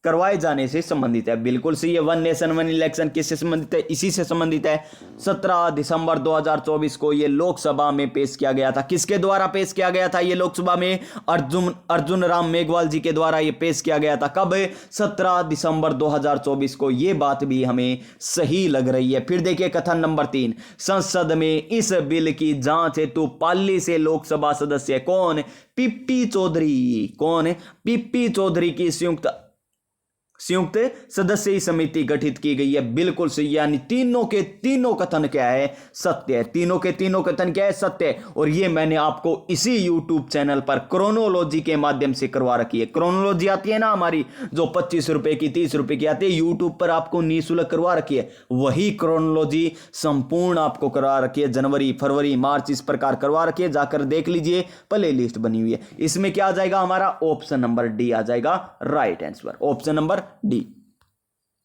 करवाए जाने से संबंधित है। बिल्कुल सही है। वन नेशन वन इलेक्शन किससे संबंधित है? इसी से संबंधित है। 17 दिसंबर 2024 को यह लोकसभा में पेश किया गया था। किसके द्वारा पेश किया गया था? यह लोकसभा में अर्जुन राम मेघवाल जी के द्वारा यह पेश किया गया था। कब? 17 दिसंबर 2024 को। यह बात भी हमें सही लग रही है। फिर देखिए कथन नंबर 3, संसद में इस बिल की जांच हेतु पाली से लोकसभा सदस्य कौन? पीपी चौधरी। कौन? पीपी चौधरी की संयुक्त सदस्यीय समिति गठित की गई है। बिल्कुल सही। यानी तीनों के तीनों कथन क्या है? सत्य है। तीनों के तीनों कथन क्या है? सत्य है। और ये मैंने आपको इसी YouTube चैनल पर क्रोनोलॉजी के माध्यम से करवा रखी है। क्रोनोलॉजी आती है ना हमारी, जो 25 रुपए की 30 रुपए की आती है, YouTube पर आपको निःशुल्क करवा रखी है। वही क्रोनोलॉजी संपूर्ण आपको करवा रखी है। जनवरी फरवरी मार्च इस प्रकार करवा रखी है, जाकर देख लीजिए, प्ले लिस्ट बनी हुई है। इसमें क्या आ जाएगा? हमारा ऑप्शन नंबर डी आ जाएगा right answer, option number D.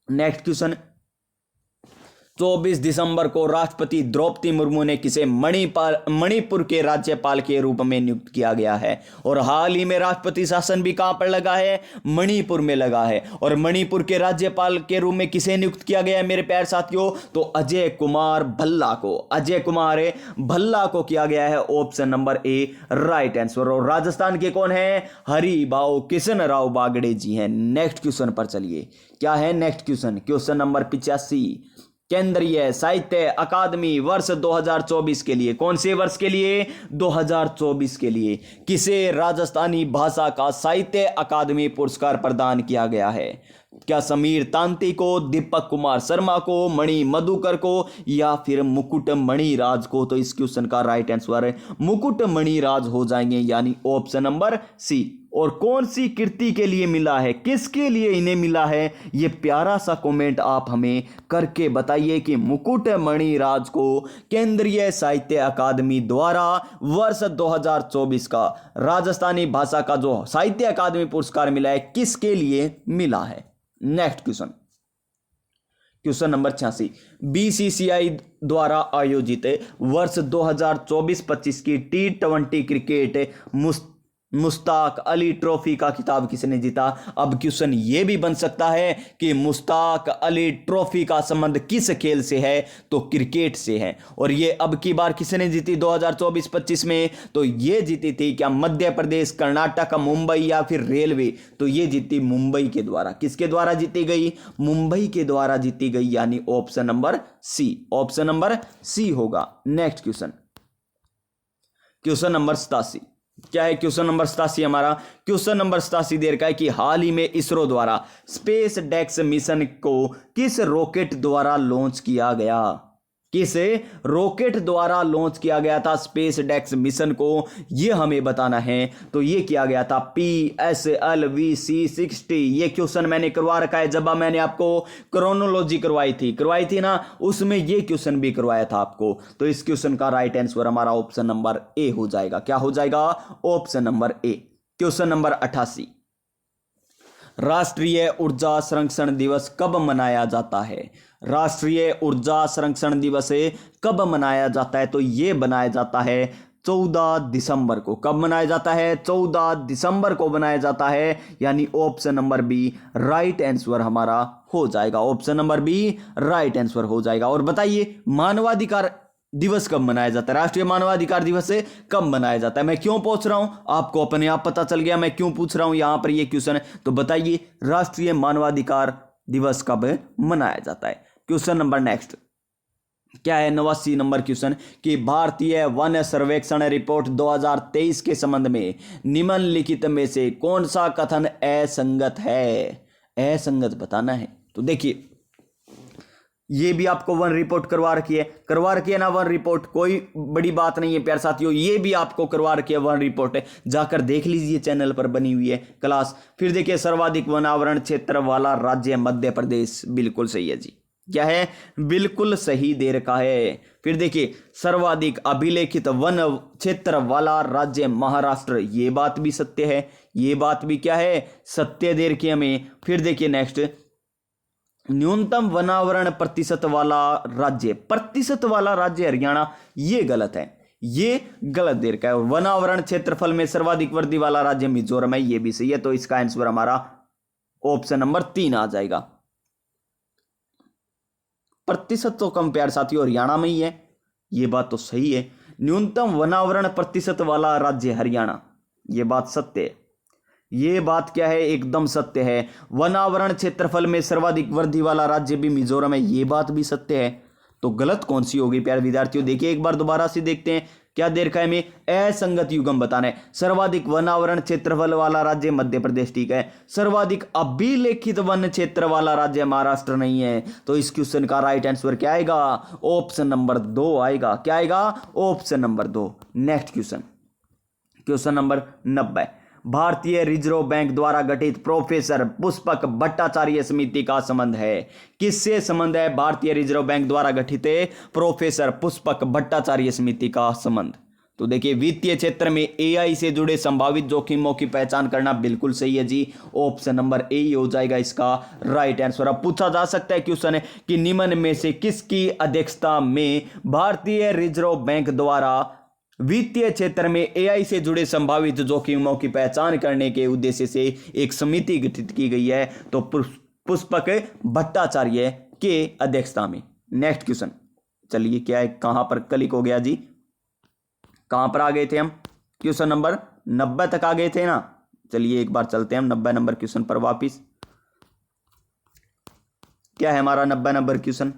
Next question, 24 दिसंबर को राष्ट्रपति द्रौपदी मुर्मू ने किसे मणिपुर के राज्यपाल के रूप में नियुक्त किया गया है? और हाल ही में राष्ट्रपति शासन भी कहां पर लगा है? मणिपुर में लगा है। और मणिपुर के राज्यपाल के रूप में किसे नियुक्त किया गया है मेरे प्यारे साथियों? तो अजय कुमार भल्ला को किया गया है। Option number A right answer. और राजस्थान के कौन है? हरिभाऊ कृष्ण राव बागड़े जी हैं। नेक्स्ट क्वेश्चन पर चलिए, क्या है नेक्स्ट क्वेश्चन? क्वेश्चन नंबर 85, केंद्रीय साहित्य अकादमी वर्ष 2024 के लिए, कौन से वर्ष के लिए? 2024 के लिए किसे राजस्थानी भाषा का साहित्य अकादमी पुरस्कार प्रदान किया गया है? क्या समीर तांती को, दीपक कुमार शर्मा को, मणि मधुकर को, या फिर मुकुट मणिराज को? तो इस क्वेश्चन का राइट आंसर है मुकुट मणिराज हो जाएंगे, यानी ऑप्शन नंबर सी। और कौन सी कृति के लिए मिला है? किसके लिए इन्हें मिला है? ये प्यारा सा कमेंट आप हमें करके बताइए कि मुकुट मणिराज को केंद्रीय साहित्य अकादमी द्वारा वर्ष 2024 का राजस्थानी भाषा का जो साहित्य अकादमी पुरस्कार मिला है, किसके लिए मिला है? Next question, question number 86, BCCI द्वारा आयोजित वर्ष 2024-25 की T20 cricket Mushtaq Ali trophy का खिताब किसने जीता? अब क्वेश्चन ये भी बन सकता है कि मुश्ताक अली ट्रॉफी का संबंध किस खेल से है? तो क्रिकेट से है। और ये अब की बार किसने जीती 2024-25 में? तो ये जीती थी क्या मध्य प्रदेश, कर्नाटक, मुंबई या फिर रेलवे? तो ये जीती मुंबई के द्वारा। किसके द्वारा जीती गई? मुंबई के द्वारा जीती गई, यानी option number C, option number C होगा। नेक्स्ट क्वेश्चन, क्वेश्चन नंबर 87, क्या है क्वेश्चन नंबर 87 हमारा? क्वेश्चन नंबर 87 दे रखा है कि हाल ही में इसरो द्वारा स्पेस डेक्स मिशन को किस रॉकेट द्वारा लॉन्च किया गया? किस रॉकेट द्वारा लॉन्च किया गया था स्पेस डेक्स मिशन को? यह हमें बताना है। तो यह किया गया था PSLV-C60। यह क्वेश्चन मैंने करवा रखा है, जब मैंने आपको क्रोनोलॉजी करवाई थी ना, उसमें यह क्वेश्चन भी करवाया था आपको। तो इस क्वेश्चन का राइट आंसर हमारा ऑप्शन नंबर ए हो जाएगा। क्या हो जाएगा? ऑप्शन नंबर ए। क्वेश्चन नंबर 88, राष्ट्रीय ऊर्जा संरक्षण दिवस कब मनाया जाता है? राष्ट्रीय ऊर्जा संरक्षण दिवस कब मनाया जाता है? तो यह मनाया जाता है 14 दिसंबर को। कब मनाया जाता है? 14 दिसंबर को मनाया जाता है, यानी option number B right answer हमारा हो जाएगा। Option number B right answer हो जाएगा। और बताइए, मानवाधिकार दिवस कब मनाया जाता है, राष्ट्रीय मानवाधिकार दिवस से कब मनाया जाता है। मैं क्यों पूछ रहा हूं, आपको अपने आप पता चल गया मैं क्यों पूछ रहा हूं, यहां पर ये क्वेश्चन है। तो बताइए राष्ट्रीय मानवाधिकार दिवस कब मनाया जाता है। क्वेश्चन नंबर नेक्स्ट क्या है, 89 नंबर क्वेश्चन कि भारतीय वन सर्वेक्षण रिपोर्ट 2023 के संबंध में निम्नलिखित में से कौन सा कथन असंगत है। असंगत बताना है। तो देखिए ये भी आपको वन रिपोर्ट करवा रखी है ना, वन रिपोर्ट कोई बड़ी बात नहीं है प्यारे साथियों, ये भी आपको करवा रखी है वन रिपोर्ट है, जाकर देख लीजिए चैनल पर बनी हुई है क्लास। फिर देखिए सर्वाधिक वनावरण क्षेत्र वाला राज्य मध्य प्रदेश, बिल्कुल सही है जी, क्या है, बिल्कुल सही दे रखा है। फिर देखिए सर्वाधिक अभिलेखित वन क्षेत्र वाला राज्य महाराष्ट्र, ये बात भी सत्य है, ये बात भी क्या है, सत्य दे रखी है हमें। फिर देखिए नेक्स्ट न्यूनतम वनावरण प्रतिशत वाला राज्य, प्रतिशत वाला राज्य हरियाणा, ये गलत है, ये गलत दे रखा है। वनावरण क्षेत्रफल में सर्वाधिक वृद्धि वाला राज्य मिजोरम है, ये भी सही है। तो इसका आंसर हमारा ऑप्शन नंबर 3 आ जाएगा। प्रतिशत तो कम प्यार साथियों हरियाणा में ही है, ये बात तो सही है। न्यूनतम वनावरण प्रतिशत वाला राज्य हरियाणा, ये बात सत्य है, ये बात क्या है, एकदम सत्य है। वनावरण क्षेत्रफल में सर्वाधिक वृद्धि वाला राज्य भी मिजोरम है, ये बात भी सत्य है। तो गलत कौन सी होगी प्यारे विद्यार्थियों, देखिए एक बार दोबारा से देखते हैं क्या दे रखा है हमें, असंगत युग्म बताना है। सर्वाधिक वनावरण क्षेत्रफल वाला राज्य मध्य प्रदेश, ठीक है। सर्वाधिक अभिलेखित वन क्षेत्र वाला राज्य महाराष्ट्र नहीं है। तो इस क्वेश्चन का राइट आंसर क्या आएगा, ऑप्शन नंबर 2 आएगा। क्या आएगा, option number 2। Next question, question number 90, भारतीय रिजर्व बैंक द्वारा गठित प्रोफेसर पुष्पक भट्टाचार्य समिति का संबंध है, किससे संबंध है भारतीय रिजर्व बैंक द्वारा गठित प्रोफेसर पुष्पक भट्टाचार्य समिति का संबंध। तो देखिए वित्तीय क्षेत्र में एआई से जुड़े संभावित जोखिमों की पहचान करना, बिल्कुल सही है जी, ऑप्शन नंबर ए हो जाएगा इसका राइट आंसर। अब पूछा जा सकता है क्वेश्चन है कि निम्न में से किसकी अध्यक्षता में भारतीय रिजर्व बैंक द्वारा वित्तीय क्षेत्र में एआई से जुड़े संभावित जोखिमों की पहचान करने के उद्देश्य से एक समिति गठित की गई है। तो पुष्पक भट्टाचार्य के अध्यक्षता में। नेक्स्ट क्वेश्चन, चलिए क्या है, कहां पर क्लिक हो गया जी, कहां पर आ गए थे हम, क्वेश्चन नंबर 90 तक आ गए थे ना। चलिए एक बार चलते हैं हम 90 नंबर क्वेश्चन पर वापिस। क्या है हमारा 90 नंबर क्वेश्चन,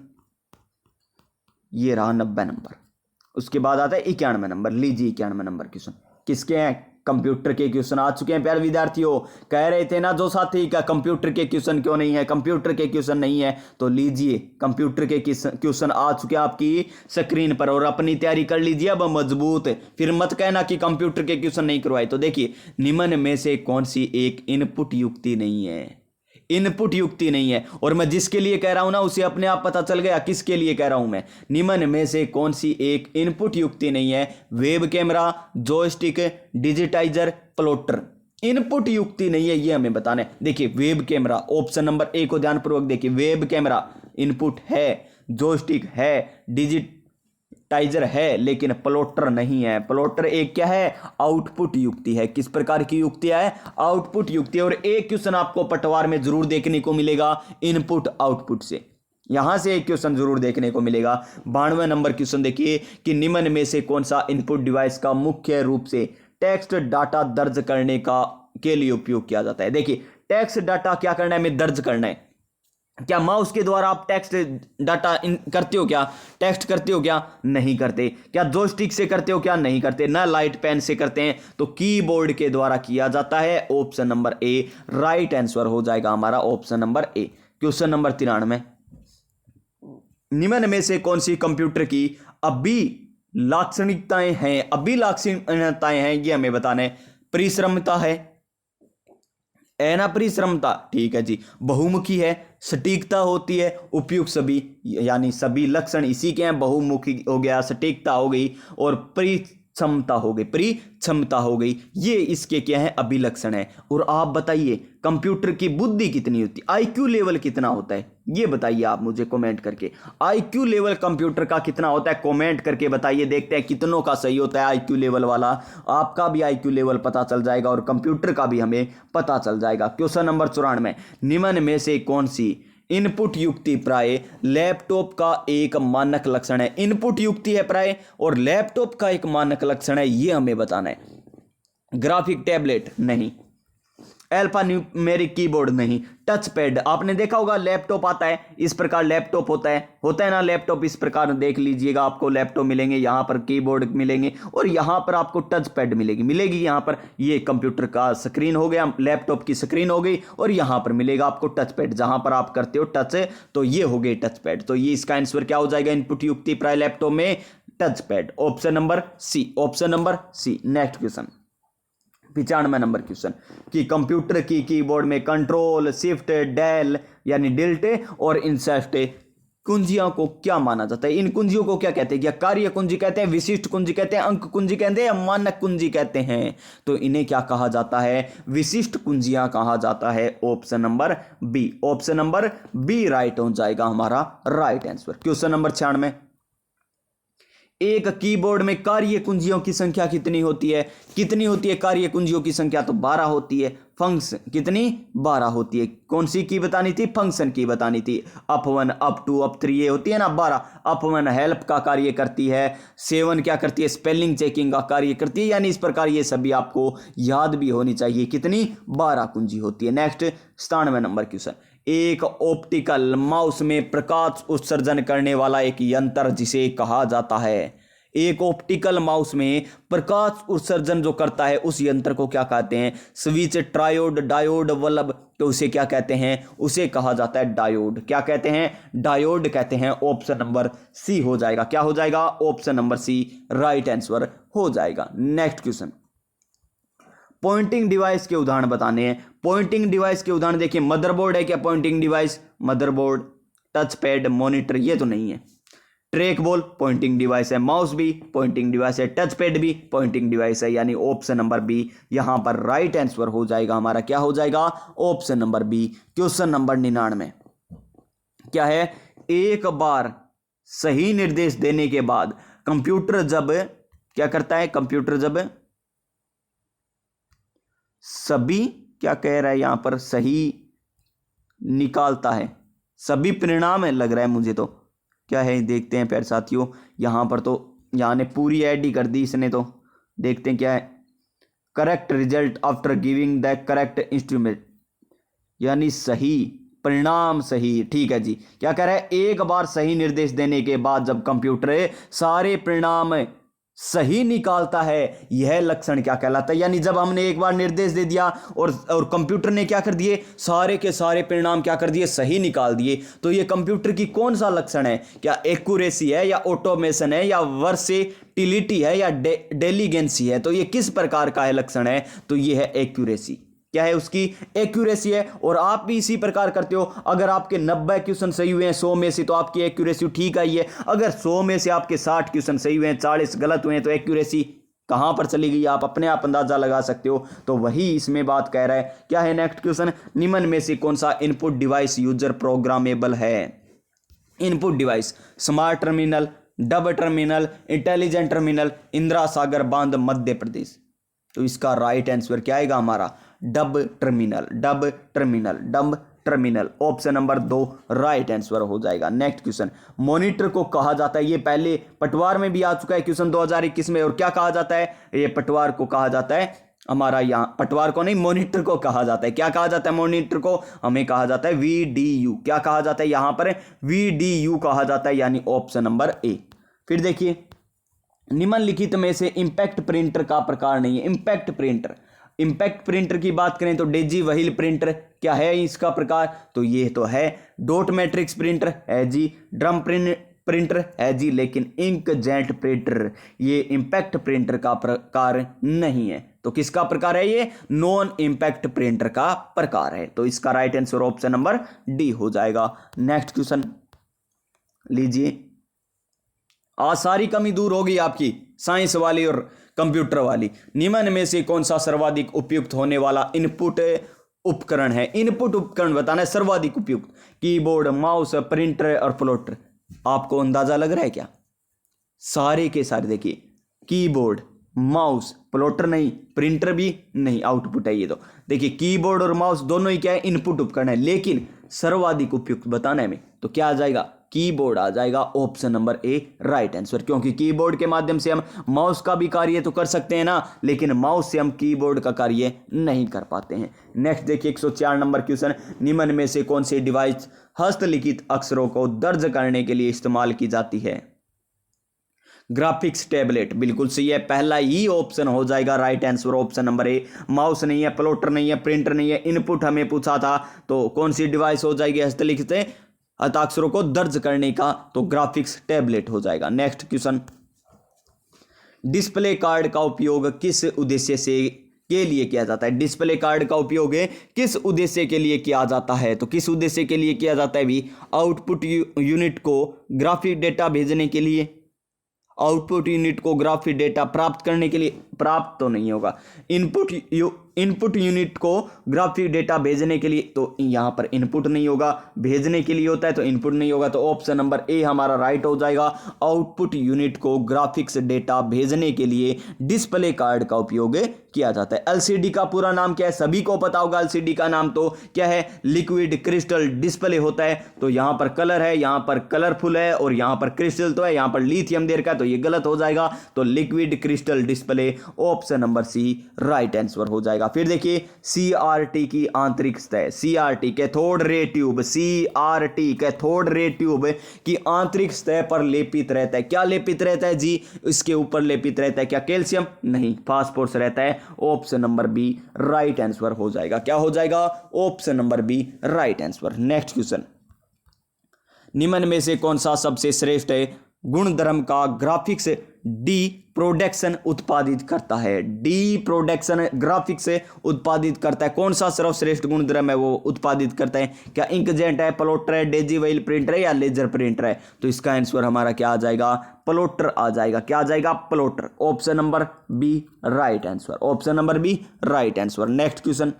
ये रहा 90 नंबर। उसके बाद आता है 91 नंबर। लीजिए 91 नंबर क्वेश्चन किसके हैं, कंप्यूटर के क्वेश्चन आ चुके हैं प्यारे विद्यार्थियों। कह रहे थे ना जो साथी का कंप्यूटर के क्वेश्चन क्यों नहीं है, कंप्यूटर के क्वेश्चन नहीं है, तो लीजिए कंप्यूटर के क्वेश्चन आ चुके हैं आपकी स्क्रीन पर, और अपनी तैयारी कर लीजिए अब मजबूत। फिर मत कहना कि कंप्यूटर के क्वेश्चन नहीं करवाए। तो देखिए निम्न में से कौन सी एक इनपुट युक्ति नहीं है, इनपुट युक्ति नहीं है। और मैं जिसके लिए कह रहा हूं ना उसे अपने आप पता चल गया किसके लिए कह रहा हूं मैं। निम्न में से कौन सी एक इनपुट युक्ति नहीं है, web camera, joystick, digitiser, plotter, input युक्ति नहीं है, ये हमें बताना है। देखिए वेब कैमरा, ऑप्शन नंबर ए को ध्यानपूर्वक देखिए, वेब कैमरा इनपुट है, जॉयस्टिक है, डिजिटाइजर है, लेकिन प्लॉटर नहीं है। प्लॉटर एक क्या है, आउटपुट युक्ति है। किस प्रकार की युक्ति है, आउटपुट युक्ति। और एक क्वेश्चन आपको पटवार में जरूर देखने को मिलेगा इनपुट आउटपुट से, यहां से एक क्वेश्चन जरूर देखने को मिलेगा। 92 नंबर क्वेश्चन देखिए कि निम्न में से कौन सा इनपुट डिवाइस का मुख्य रूप से टेक्स्ट डाटा दर्ज करने के लिए उपयोग किया जाता है। देखिए टेक्स्ट डाटा क्या करना है, हमें दर्ज करना है। क्या माउस के द्वारा आप टेक्स्ट डाटा करते हो क्या, टेक्स्ट करते हो क्या, नहीं करते। क्या जॉयस्टिक से करते हो क्या, नहीं करते। ना लाइट पेन से करते हैं, तो कीबोर्ड के द्वारा किया जाता है। Option number A right answer हो जाएगा हमारा, ऑप्शन नंबर ए। क्वेश्चन नंबर 93, निम्न में से कौन सी कंप्यूटर की अभिलाक्षणिकताएं हैं, अभिलाक्षणिकताएं हैं ये हमें बताना है। परिश्रमता है ना, परिश्रमता, ठीक है जी। बहुमुखी है, सटीकता होती है, उपयुक्त सभी, यानी सभी लक्षण इसी के हैं। बहुमुखी हो गया, सटीकता हो गई, और परिक्षमता हो गई, परिक्षमता हो गई, ये इसके क्या है, अभिलक्षण है। और आप बताइए कंप्यूटर की बुद्धि कितनी होती है, आईक्यू लेवल कितना होता है, ये बताइए आप मुझे कमेंट करके। आईक्यू लेवल कंप्यूटर का कितना होता है, कमेंट करके बताइए, देखते हैं कितनों का सही होता है आईक्यू लेवल वाला। आपका भी आईक्यू लेवल पता चल जाएगा, और कंप्यूटर का भी हमें पता चल जाएगा। क्वेश्चन नंबर 94, निम्न में से कौन सी इनपुट युक्ति प्राय लैपटॉप का एक मानक लक्षण है। इनपुट युक्ति है प्राय और लैपटॉप का एक मानक लक्षण है, यह हमें बताना है। ग्राफिक टैबलेट नहीं, अल्फा न्यूमेरिक कीबोर्ड नहीं, टच पैड आपने देखा होगा, लैपटॉप आता है इस प्रकार, लैपटॉप होता है ना लैपटॉप इस प्रकार, देख लीजिएगा आपको लैपटॉप मिलेंगे, यहां पर कीबोर्ड मिलेंगे और यहां पर आपको टच पैड मिलेगी यहां पर, ये कंप्यूटर का स्क्रीन हो गया, लैपटॉप की स्क्रीन हो गई और यहां पर मिलेगा आपको टच पैड, जहां पर आप करते हो टच, तो ये हो गए टच पैड। तो ये इसका आंसर क्या हो जाएगा इनपुट युक्ति प्राय लैपटॉप में? Touch pad. Option number C, option number C. Next question 95 number question कि कंप्यूटर की कीबोर्ड में कंट्रोल, शिफ्ट, डेल यानी डिल्ट और इंसर्ट कुंजियों को क्या माना जाता है? इन कुंजियों को क्या कहते हैं? क्या कार्य कुंजी कहते हैं, विशिष्ट कुंजी कहते हैं, अंक कुंजी कहते हैं या मानक कुंजी कहते हैं? तो इन्हें क्या कहा जाता है? विशिष्ट कुंजियां कहा जाता है। Option number B, option number B right हो जाएगा हमारा राइट आंसर। क्वेश्चन नंबर 96 एक कीबोर्ड में कार्य कुंजियों की संख्या कितनी होती है? कितनी होती है कार्य कुंजियों की संख्या? तो 12 होती है। फंक्शन कितनी? 12 होती है। कौन सी की बतानी थी? फंक्शन की बतानी थी। अप 1, अप 2, अप 3 ये होती है ना 12। अप 1 हेल्प का कार्य करती है, 7 क्या करती है? स्पेलिंग चेकिंग का कार्य करती है, यानी इस प्रकार ये सभी आपको याद भी होनी चाहिए। कितनी? 12 कुंजी होती है। नेक्स्ट 97 नंबर क्वेश्चन एक ऑप्टिकल माउस में प्रकाश उत्सर्जन करने वाला एक यंत्र जिसे कहा जाता है, एक ऑप्टिकल माउस में प्रकाश उत्सर्जन जो करता है उस यंत्र को क्या कहते हैं? स्विच, ट्रायोड, डायोड, बल्ब, तो उसे क्या कहते हैं? उसे कहा जाता है डायोड। क्या कहते हैं? डायोड कहते हैं। ऑप्शन नंबर सी हो जाएगा। क्या हो जाएगा? Option number C right answer हो जाएगा। नेक्स्ट क्वेश्चन पॉइंटिंग डिवाइस के उदाहरण बताने हैं। पॉइंटिंग डिवाइस के उदाहरण देखिए, मदरबोर्ड है क्या pointing device? Motherboard, touch pad, monitor ये तो नहीं है। ट्रैक बॉल पॉइंटिंग डिवाइस है, माउस भी पॉइंटिंग डिवाइस है, टच पैड भी पॉइंटिंग डिवाइस है, यानी ऑप्शन नंबर बी यहां पर राइट आंसर हो जाएगा हमारा। क्या हो जाएगा? Option number B. Question number 99 क्या है? एक बार सही निर्देश देने के बाद कंप्यूटर जब क्या करता है? कंप्यूटर जब सभी क्या कह रहा है यहां पर? सही निकालता है, सभी परिणाम है लग रहा है मुझे। तो क्या है देखते हैं प्यारे साथियों, यहां पर तो यहां ने पूरी ऐड ही कर दी इसने, तो देखते हैं क्या है। Correct result after giving the correct instrument, यानी सही परिणाम सही। ठीक है जी, क्या कह रहा है? एक बार सही निर्देश देने के बाद जब कंप्यूटर सारे परिणाम सही निकालता है, यह लक्षण क्या कहलाता है? यानी जब हमने एक बार निर्देश दे दिया और कंप्यूटर ने क्या कर दिए? सारे के सारे परिणाम क्या कर दिए? सही निकाल दिए, तो ये कंप्यूटर की कौन सा लक्षण है? क्या एक्यूरेसी है या ऑटोमेशन है या वर्सेटिलिटी है या डेलीगेंसी है? तो ये किस प्रकार का है लक्षण है? तो ये है एक्यूरेसी। क्या है उसकी? एक्यूरेसी है। और आप भी इसी प्रकार करते हो। अगर आपके 90 क्वेश्चन सही हुए हैं 100 में से, तो आपकी एक्यूरेसी ठीक आई है। अगर 100 में से आपके 60 क्वेश्चन सही हुए हैं, 40 गलत हुए हैं, तो एक्यूरेसी कहां पर चली गई? आप अपने आप अंदाजा लगा सकते हो। तो वही इसमें बात कह रहा है। क्या है नेक्स्ट क्वेश्चन? निम्न में से कौन सा इनपुट डिवाइस यूजर प्रोग्रामेबल है? Input device smart terminal, dumb terminal, intelligent terminal, Indira Sagar बांध, मध्य प्रदेश। तो इसका राइट आंसर क्या आएगा हमारा? Dub terminal, dumb terminal, dumb terminal. Option number 2 right answer हो जाएगा। नेक्स्ट क्वेश्चन मॉनिटर को कहा जाता है, ये पहले पटवार में भी आ चुका है क्वेश्चन 2021 में, और क्या कहा जाता है? ये पटवार को कहा जाता है हमारा, यहाँ पटवार को नहीं मॉनिटर को कहा जाता है। क्या कहा जाता है? मॉनिटर को हमें कहा जाता है VDU। क्या कहा जाता है? यहां पर VDU कहा जाता है, यानी ऑप्शन नंबर ए। फिर देखिए निम्नलिखित में से इंपैक्ट प्रिंटर का प्रकार नहीं है। इंपैक्ट प्रिंटर, इंपैक्ट प्रिंटर की बात करें तो डेजी व्हील प्रिंटर क्या है इसका प्रकार? तो ये तो है डॉट मैट्रिक्स प्रिंटर है जी, ड्रम प्रिंटर है जी, लेकिन इंक जेट प्रिंटर ये इंपैक्ट प्रिंटर का प्रकार नहीं है। तो किसका प्रकार है? ये नॉन इंपैक्ट प्रिंटर का प्रकार है। तो इसका right answer option number D हो जाएगा। नेक्स्ट क्वेश्चन लीजिए। आज सारी कमी दूर होगी आपकी, साइंस वाली और कंप्यूटर वाली। निम्न में से कौन सा सर्वाधिक उपयुक्त होने वाला इनपुट उपकरण है? इनपुट उपकरण बताना है सर्वाधिक उपयुक्त। कीबोर्ड, माउस, प्रिंटर और प्लॉटर। आपको अंदाजा लग रहा है क्या? सारे के सारे देखिए, कीबोर्ड, माउस, प्लॉटर नहीं, प्रिंटर भी नहीं, आउटपुट है ये। तो देखिए कीबोर्ड और माउस दोनों ही क्या है, इनपुट उपकरण है, लेकिन सर्वाधिक उपयुक्त बताना है हमें, तो क्या आ जाएगा, कीबोर्ड आ जाएगा, option number A right answer. क्योंकि कीबोर्ड के माध्यम से हम माउस का भी कार्य तो कर सकते हैं ना, लेकिन माउस से हम कीबोर्ड का कार्य नहीं कर पाते हैं। नेक्स्ट देखिए 104 नंबर क्वेश्चन, निम्न में से कौन सी डिवाइस हस्तलिखित अक्षरों को दर्ज करने के लिए इस्तेमाल की जाती है। ग्राफिक्स टैबलेट, बिल्कुल सही है, पहला ही ऑप्शन हो जाएगा राइट आंसर, ऑप्शन नंबर ए। माउस नहीं है, प्लॉटर नहीं है, प्रिंटर नहीं है, इनपुट हमें पूछा था, तो कौन सी डिवाइस हो जाएगी हस्तलिखित हस्ताक्षरों को दर्ज करने का, तो ग्राफिक्स टैबलेट हो जाएगा। नेक्स्ट क्वेश्चन, डिस्प्ले कार्ड का उपयोग किस उद्देश्य से के लिए किया जाता है। डिस्प्ले कार्ड का उपयोग किस उद्देश्य के लिए किया जाता है, तो किस उद्देश्य के लिए किया जाता है भी, आउटपुट यूनिट को ग्राफिक डेटा भेजने के लिए, आउटपुट यूनिट को ग्राफिक डेटा प्राप्त करने के लिए, प्राप्त तो नहीं होगा, इनपुट यूनिट को ग्राफिक डेटा भेजने के लिए, तो यहां पर इनपुट नहीं होगा, भेजने के लिए होता है, तो इनपुट नहीं होगा, तो ऑप्शन नंबर ए हमारा राइट हो जाएगा। आउटपुट यूनिट को ग्राफिक्स डेटा भेजने के लिए डिस्प्ले कार्ड का उपयोग किया जाता है। एलसीडी का पूरा नाम क्या है, सभी को पता होगा, एलसीडी का नाम तो क्या है, लिक्विड क्रिस्टल डिस्प्ले होता है। तो यहां पर कलर है, यहां पर कलरफुल है, और यहां पर क्रिस्टल तो है, यहां पर लिथियम दे रखा है, तो ये गलत हो जाएगा, तो liquid crystal display, option number C right answer हो जाएगा। फिर देखिए सीआरटी की आंतरिक सतह, CRT cathode ray tube, CRT cathode ray tube की आंतरिक सतह पर लेपित रहता है, क्या लेपित रहता है जी, इसके ऊपर लेपित रहता है क्या, कैल्शियम नहीं, फास्फोरस रहता है, option number B right answer हो जाएगा। क्या हो जाएगा, option number B right answer. Next question, निम्न में से कौन सा सबसे श्रेष्ठ गुणधर्म का ग्राफिक्स डी प्रोडक्शन उत्पादित करता है। डी प्रोडक्शन ग्राफिक्स उत्पादित करता है, कौन सा सर्वश्रेष्ठ गुणधर्म है वो उत्पादित करता है, क्या इंकजेट है, प्लॉटर है, डेजीवेल प्रिंटर है, या लेजर प्रिंटर है, तो इसका आंसर हमारा क्या आ जाएगा, प्लॉटर आ जाएगा। क्या आ जाएगा, plotter, option number B right answer, option number B right answer. Next question,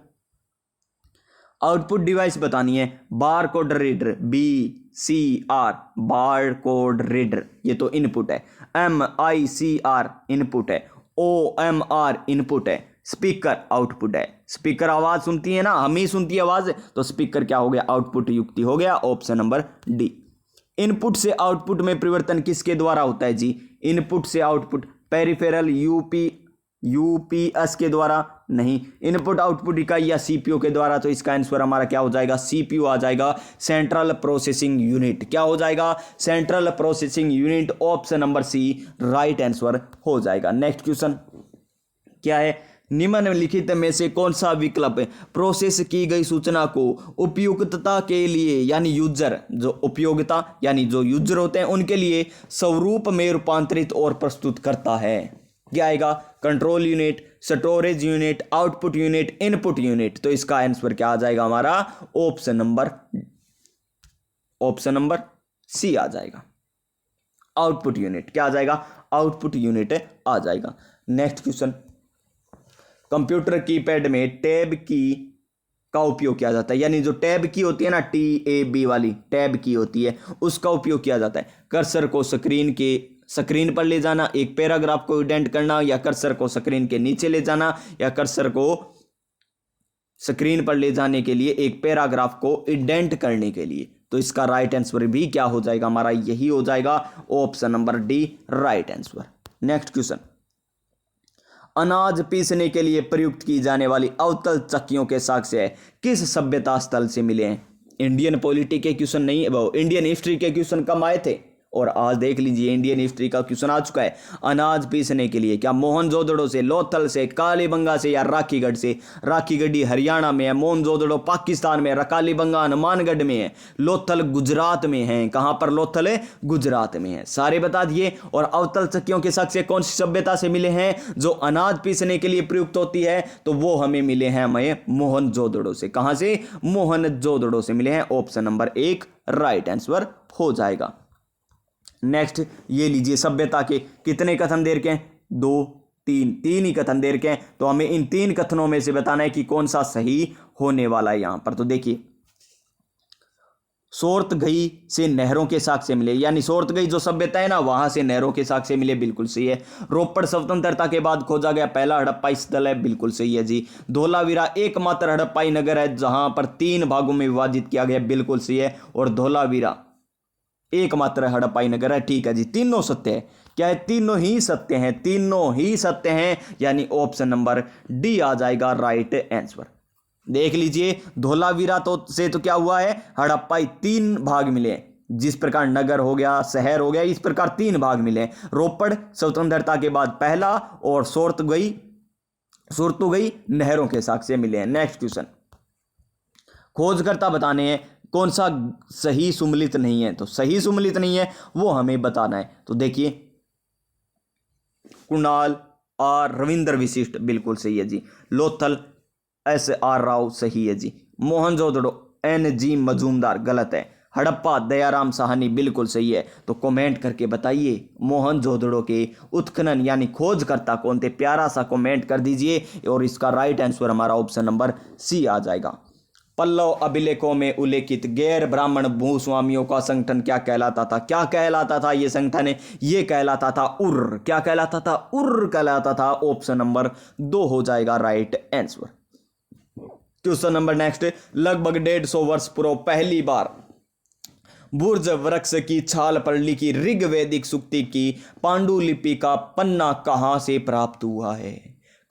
output device बतानी है, bar code reader, BCR bar code reader, ये तो इनपुट है, MICR इनपुट है, OMR इनपुट है, स्पीकर आउटपुट है, स्पीकर आवाज सुनती है ना, हम ही सुनती है आवाज, तो स्पीकर क्या हो गया, आउटपुट युक्ति हो गया, ऑप्शन नंबर डी। इनपुट से आउटपुट में परिवर्तन किसके द्वारा होता है जी, इनपुट से आउटपुट, पेरिफेरल यूपीएस के द्वारा नहीं, इनपुट आउटपुट इकाई या सीपीयू के द्वारा, तो इसका आंसर हमारा क्या हो जाएगा, सीपीयू आ जाएगा, सेंट्रल प्रोसेसिंग यूनिट, क्या हो जाएगा, central processing unit, option number C right answer हो जाएगा। नेक्स्ट क्वेश्चन क्या है, निम्नलिखित में से कौन सा विकल्प प्रोसेस की गई सूचना को उपयुक्तता के लिए, यानी यूजर, जो उपयोगिता यानी जो यूजर होते हैं उनके लिए स्वरूप में रूपांतरित और प्रस्तुत करता है। क्या आएगा, control unit, storage unit, output unit, input unit, तो इसका आंसर क्या आ जाएगा हमारा, ऑप्शन नंबर सी आ जाएगा, आउटपुट यूनिट। क्या आ जाएगा, आउटपुट यूनिट आ जाएगा। नेक्स्ट क्वेश्चन, कंप्यूटर कीपैड में टैब की का उपयोग किया जाता है, यानी जो टैब की होती है ना, TAB वाली टैब की होती है, उसका उपयोग किया जाता है कर्सर को स्क्रीन पर ले जाना, एक पैराग्राफ को इंडेंट करना, या कर्सर को स्क्रीन के नीचे ले जाना, या कर्सर को स्क्रीन पर ले जाने के लिए एक पैराग्राफ को इंडेंट करने के लिए, तो इसका राइट आंसर भी क्या हो जाएगा हमारा, यही हो जाएगा, option number D right answer. Next question, अनाज पीसने के लिए प्रयुक्त की जाने वाली अवतल चक्कियों के साक्ष्य किस सभ्यता स्थल से मिले हैं। इंडियन पॉलिटी के क्वेश्चन नहीं, वो इंडियन हिस्ट्री के क्वेश्चन कम आए थे, और आज देख लीजिए इंडियन हिस्ट्री का क्वेश्चन आ चुका है। अनाज पीसने के लिए क्या मोहनजोदड़ो से, लोथल से, कालीबंगा से, या राखीगढ़ से। राखीगढ़ी हरियाणा में है, मोहनजोदड़ो पाकिस्तान में, कालीबंगा हनुमानगढ़ में है, लोथल गुजरात में है। कहां पर लोथल है, गुजरात में है, सारे बता दिए। और अवतल चक्कियों के साक्ष्य कौन सी सभ्यता से मिले हैं, जो अनाज पीसने के लिए प्रयुक्त होती है, तो वो हमें मिले हैं हमें मोहनजोदड़ो से। कहां से, मोहनजोदड़ो से मिले हैं, ऑप्शन नंबर एक राइट आंसर हो जाएगा। नेक्स्ट ये लीजिए, सभ्यता के कितने कथन दे रखे हैं, 2 3 ही कथन दे रखे हैं, तो हमें इन 3 कथनों में से बताना है कि कौन सा सही होने वाला है यहां पर। तो देखिए, सोर्तगई से नहरों के साक्ष्य मिले, यानी सोर्तगई जो सभ्यता है ना वहां से नहरों के साक्ष्य मिले, बिल्कुल सही है। रोपड़ स्वतंत्रता के बाद खोजा गया पहला हड़प्पाई स्थल है, बिल्कुल सही है जी। धोलावीरा एकमात्र हड़प्पाई नगर है जहां पर 3 भागों में विभाजित किया गया, बिल्कुल सही है। और धोलावीरा एकमात्र हड़प्पाई नगर है, ठीक है जी। तीनों सत्य है, क्या है, तीनों ही सत्य हैं, तीनों ही सत्य हैं, यानी ऑप्शन नंबर डी आ जाएगा राइट आंसर। देख लीजिए धोलावीरा तो क्या हुआ है, हड़प्पाई 3 भाग मिले, जिस प्रकार नगर हो गया, शहर हो गया, इस प्रकार 3 भाग मिले। रोपड़ स्वतंत्रता के बाद पहला, और सोर्तुगई नहरों के साक्ष्य मिले हैं। नेक्स्ट क्वेश्चन, खोजकर्ता बताने हैं कौन सा सही सुमलित नहीं है, तो सही सुमलित नहीं है वो हमें बताना है। तो देखिए कुणाल आर रविंद्र विशिष्ट, बिल्कुल सही है जी। लोथल एस आर राव, सही है जी। मोहनजोदड़ो एन जी मजूमदार, गलत है। हड़प्पा दयाराम साहनी, बिल्कुल सही है। तो कमेंट करके बताइए मोहनजोदड़ो के उत्खनन यानी खोजकर्ता कौन थे, प्यारा सा कमेंट कर दीजिए। और इसका राइट आंसर हमारा ऑप्शन नंबर सी आ जाएगा। पल्लव अभिलेखों में उल्लेखित गैर ब्राह्मण भूस्वामियों का संगठन क्या कहलाता था, क्या कहलाता था ये संगठन है, ये कहलाता था उर्र, क्या कहलाता था, उर्र कहलाता था। ऑप्शन नंबर 2 हो जाएगा right answer. Question number next, लगभग 150 वर्ष पूर्व पहली बार बुर्ज वृक्ष की छाल पर लिखी ऋग्वैदिक सूक्ति की पांडुलिपि का पन्ना कहां से प्राप्त हुआ है,